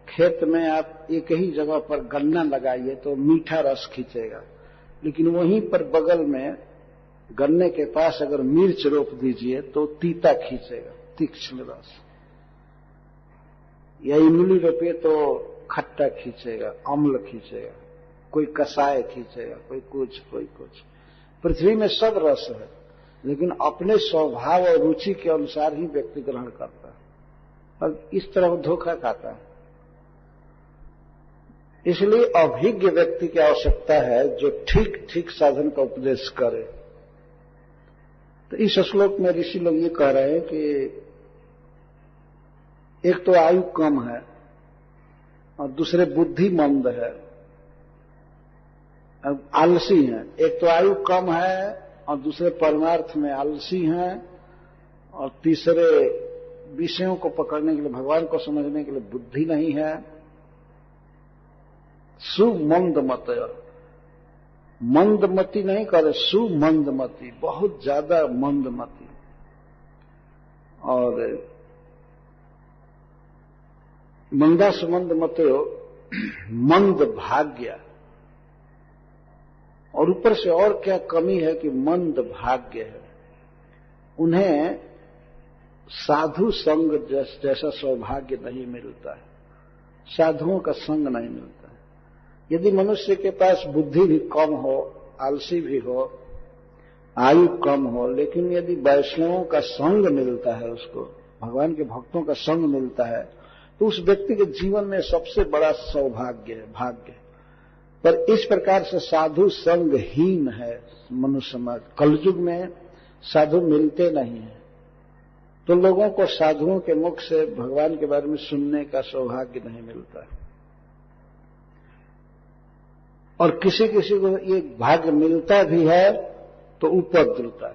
खेत में आप एक ही जगह पर गन्ना लगाइए तो मीठा रस खींचेगा, लेकिन वहीं पर बगल में गन्ने के पास अगर मिर्च रोप दीजिए तो तीता खींचेगा, तीक्ष्ण रस। या इमली रोपिए तो खट्टा खींचेगा, अम्ल खींचेगा, कोई कसाय खींचेगा, कोई कुछ कोई कुछ। पृथ्वी में सब रस है, लेकिन अपने स्वभाव और रुचि के अनुसार ही व्यक्ति ग्रहण करता है और इस तरह धोखा खाता है। इसलिए अभिज्ञ व्यक्ति की आवश्यकता है जो ठीक ठीक साधन का उपदेश करे। तो इस श्लोक में ऋषि लोग ये कह रहे हैं कि एक तो आयु कम है और दूसरे बुद्धि मंद है, आलसी हैं। एक तो आयु कम है और दूसरे परमार्थ में आलसी हैं और तीसरे विषयों को पकड़ने के लिए, भगवान को समझने के लिए बुद्धि नहीं है। सुमंदमत, मंदमती नहीं करे, सुमंदमती, बहुत ज्यादा मंदमती। और मंदा सुमंद मतो मंद भाग्य, और ऊपर से और क्या कमी है कि मंद भाग्य है। उन्हें साधु संग जैसा सौभाग्य नहीं मिलता है, साधुओं का संग नहीं मिलता है। यदि मनुष्य के पास बुद्धि भी कम हो, आलसी भी हो, आयु कम हो, लेकिन यदि वैष्णवों का संग मिलता है, उसको भगवान के भक्तों का संग मिलता है, तो उस व्यक्ति के जीवन में सबसे बड़ा सौभाग्य है, भाग्य। पर इस प्रकार से साधु संगहीन है मनुष्य समाज। कलयुग में साधु मिलते नहीं हैं, तो लोगों को साधुओं के मुख से भगवान के बारे में सुनने का सौभाग्य नहीं मिलता है। और किसी किसी को ये भाग्य मिलता भी है तो उपद्रुत है,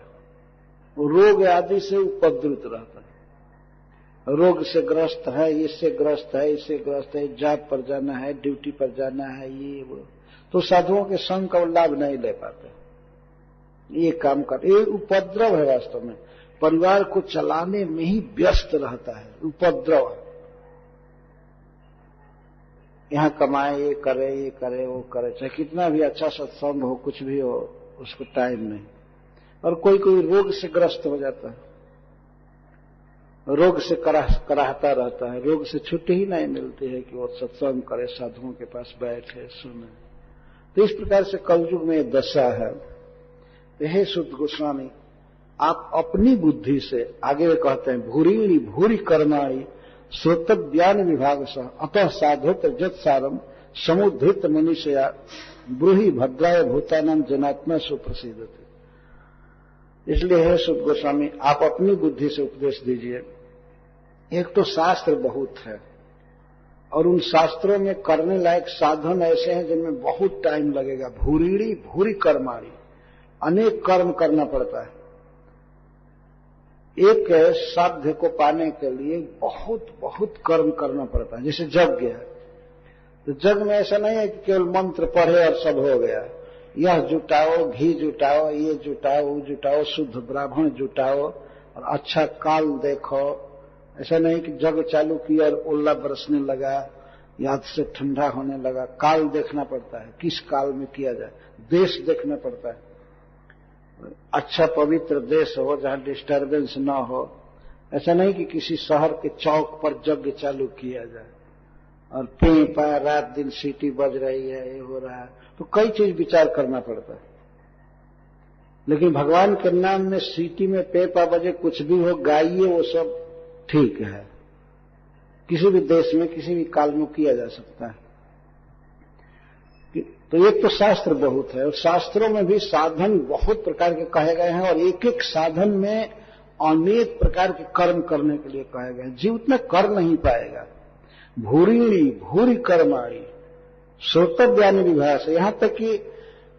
रोग आदि से उपद्रुत रहता है। रोग से ग्रस्त है, इससे ग्रस्त है, इससे ग्रस्त है, जॉब पर जाना है, ड्यूटी पर जाना है, ये वो, तो साधुओं के संग का लाभ नहीं ले पाते। ये काम कर, ये उपद्रव है वास्तव में, परिवार को चलाने में ही व्यस्त रहता है, उपद्रव। यहां कमाए, ये करे वो करे, चाहे कितना भी अच्छा सत्संग हो, कुछ भी हो, उसको टाइम नहीं। और कोई कोई रोग से ग्रस्त हो जाता है, रोग से कराहता रहता है, रोग से छुट्टी ही नहीं मिलती है कि वो सत्संग करे, साधुओं के पास बैठे सुने। तो इस प्रकार से कलयुग में दशा है। तो हे सुत गोस्वामी, आप अपनी बुद्धि से, आगे वे कहते हैं, भूरी भूरी कर्माणी श्रोतव्यान विभाग सह अतः साधोत जत सारम समुद्धृत मनुष्या ब्रूहि भद्राय भूतानाम जनात्मा सुप्रसिद्धते। इसलिए हे सुत गोस्वामी, आप अपनी बुद्धि से उपदेश दीजिए। एक तो शास्त्र बहुत है, और उन शास्त्रों में करने लायक साधन ऐसे हैं जिनमें बहुत टाइम लगेगा। भूरी भूरी कर्माणी, अनेक कर्म करना पड़ता है। एक साध्य को पाने के लिए बहुत बहुत कर्म करना पड़ता है। जैसे यज्ञ है, तो यज्ञ में ऐसा नहीं है कि केवल मंत्र पढ़े और सब हो गया। यह जुटाओ, घी जुटाओ, ये जुटाओ, वो जुटाओ, शुद्ध ब्राह्मण जुटाओ, और अच्छा काल देखो। ऐसा नहीं कि जग चालू किया और ओला बरसने लगा, याद से ठंडा होने लगा। काल देखना पड़ता है, किस काल में किया जाए। देश देखना पड़ता है, अच्छा पवित्र देश हो जहां डिस्टर्बेंस न हो। ऐसा नहीं कि किसी शहर के चौक पर यज्ञ चालू किया जाए और पेपा रात दिन सीटी बज रही है, ये हो रहा है। तो कई चीज विचार करना पड़ता है। लेकिन भगवान के नाम में सीटी में पेपा बजे, कुछ भी हो, गाइए, वो सब ठीक है। किसी भी देश में किसी भी काल में किया जा सकता है। तो एक तो शास्त्र बहुत है, और शास्त्रों में भी साधन बहुत प्रकार के कहे गए हैं, और एक एक साधन में अनेक प्रकार के कर्म करने के लिए कहे गए हैं। जीव उतना कर नहीं पाएगा। भूरी भूरी कर्माणी श्रोतव्यानि विभाग से, यहां तक कि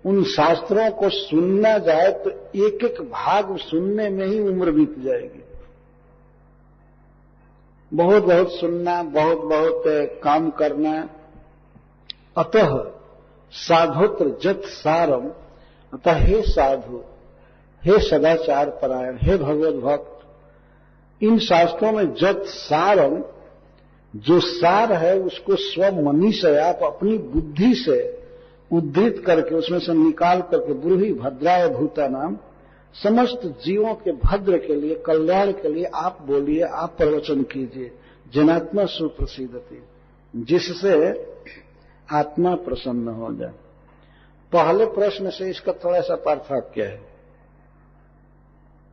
उन शास्त्रों को सुनना जाए तो एक एक भाग सुनने में ही उम्र बीत जाएगी। बहुत बहुत सुनना, बहुत बहुत काम करना। अतः साधोत्र जत सारम, अतः हे साधु, हे सदाचार परायण, हे भगवत भक्त, इन शास्त्रों में जत सारम, जो सार है उसको स्वमनी से आप अपनी बुद्धि से उद्धृत करके, उसमें से निकाल करके, ब्रूहि भद्राय भूता नाम, समस्त जीवों के भद्र के लिए, कल्याण के लिए आप बोलिए, आप प्रवचन कीजिए। जनात्मा सुप्रसिद्धति, जिससे आत्मा प्रसन्न हो जाए। पहले प्रश्न से इसका थोड़ा सा पार्थक्य है।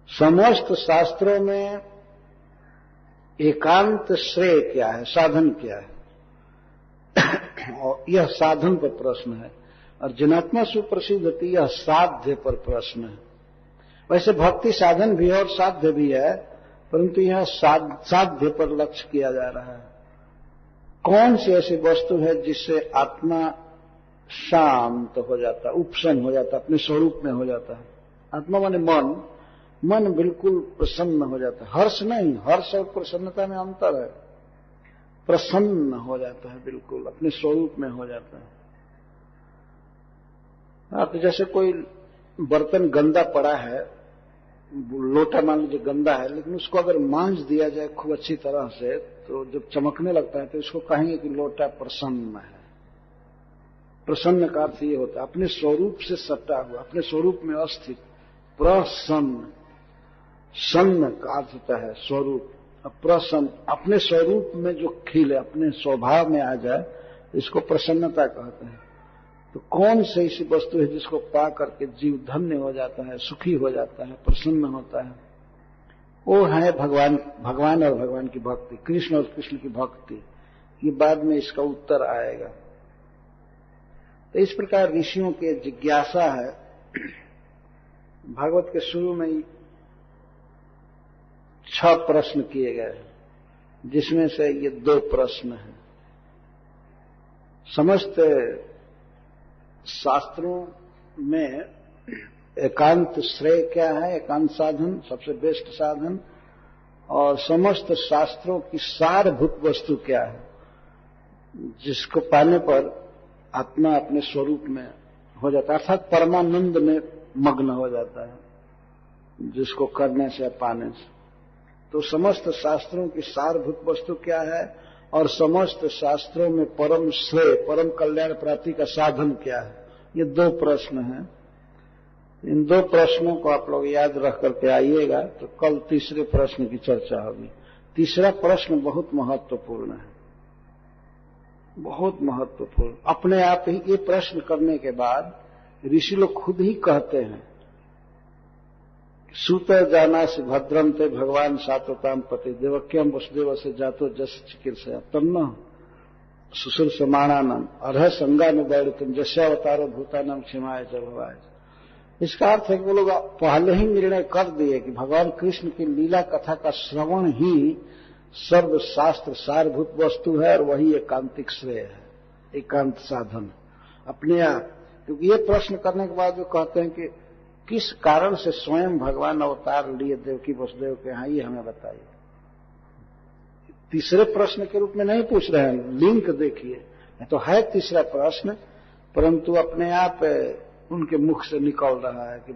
समस्त शास्त्रों में एकांत श्रेय क्या है, साधन क्या है, और यह साधन पर प्रश्न है। और जनात्मा सुप्रसिद्धति, यह साध्य पर प्रश्न है। वैसे भक्ति साधन भी है और साध्य भी है, परंतु यह साध्य पर लक्ष्य किया जा रहा है। कौन सी ऐसी वस्तु है जिससे आत्मा शांत हो जाता, उपशम हो जाता, अपने स्वरूप में हो जाता है। आत्मा माने मन, मन बिल्कुल प्रसन्न हो जाता है। हर्ष नहीं, हर्ष और प्रसन्नता में अंतर है। प्रसन्न हो जाता है, बिल्कुल अपने स्वरूप में हो जाता है। आप जैसे कोई बर्तन गंदा पड़ा है, लोटा मान लीजिए गंदा है, लेकिन उसको अगर मांज दिया जाए खूब अच्छी तरह से, तो जब चमकने लगता है तो इसको कहेंगे कि लोटा प्रसन्न है। प्रसन्न का अर्थ ये होता है अपने स्वरूप से सटा हुआ, अपने स्वरूप में अस्थित, प्रसन्न। सन्न का अर्थ होता है स्वरूप, प्रसन्न, अपने स्वरूप में जो खिले, अपने स्वभाव में आ जाए, इसको प्रसन्नता कहते हैं। तो कौन सी ऐसी वस्तु है जिसको पा करके जीव धन्य हो जाता है, सुखी हो जाता है, प्रसन्न होता है? वो है भगवान, भगवान और भगवान की भक्ति, कृष्ण और कृष्ण की भक्ति। ये बाद में इसका उत्तर आएगा। तो इस प्रकार ऋषियों की जिज्ञासा है। भागवत के शुरू में 6 प्रश्न किए गए, जिसमें से ये 2 प्रश्न हैं। समस्त शास्त्रों में एकांत श्रेय क्या है, एकांत साधन, सबसे बेस्ट साधन, और समस्त शास्त्रों की सारभूत वस्तु क्या है, जिसको पाने पर आत्मा अपने स्वरूप में हो जाता है, अर्थात परमानंद में मग्न हो जाता है, जिसको करने से पाने से। तो समस्त शास्त्रों की सारभूत वस्तु क्या है और समस्त शास्त्रों में परम श्रेय, परम कल्याण प्राप्ति का साधन क्या है, ये दो प्रश्न हैं। इन दो प्रश्नों को आप लोग याद रख करके आइएगा, तो कल तीसरे प्रश्न की चर्चा होगी। तीसरा प्रश्न बहुत महत्वपूर्ण है, बहुत महत्वपूर्ण। अपने आप ही ये प्रश्न करने के बाद ऋषि लोग खुद ही कहते हैं, सूत जाना से भद्रम ते भगवान सात्वताम पति देवक्यम वसुदेव से जातो जस चिकित्सा तन्न सुसुर समाणानम अर्ह संगानुदैरितम जस्यावतारो भूतानम क्षमाय च भवाय। इसका अर्थ है कि वो लोग पहले ही निर्णय कर दिए कि भगवान कृष्ण की लीला कथा का श्रवण ही सर्वशास्त्र सारभूत वस्तु है और वही एकांतिक श्रेय है, एकांत साधन अपने आप। क्योंकि ये प्रश्न करने के बाद जो कहते हैं कि किस कारण से स्वयं भगवान अवतार लिए देवकी वसुदेव के यहाँ, ये हमें बताइए। तीसरे प्रश्न के रूप में नहीं पूछ रहे हैं, लिंक देखिए, तो है तीसरा प्रश्न, परंतु अपने आप उनके मुख से निकल रहा है कि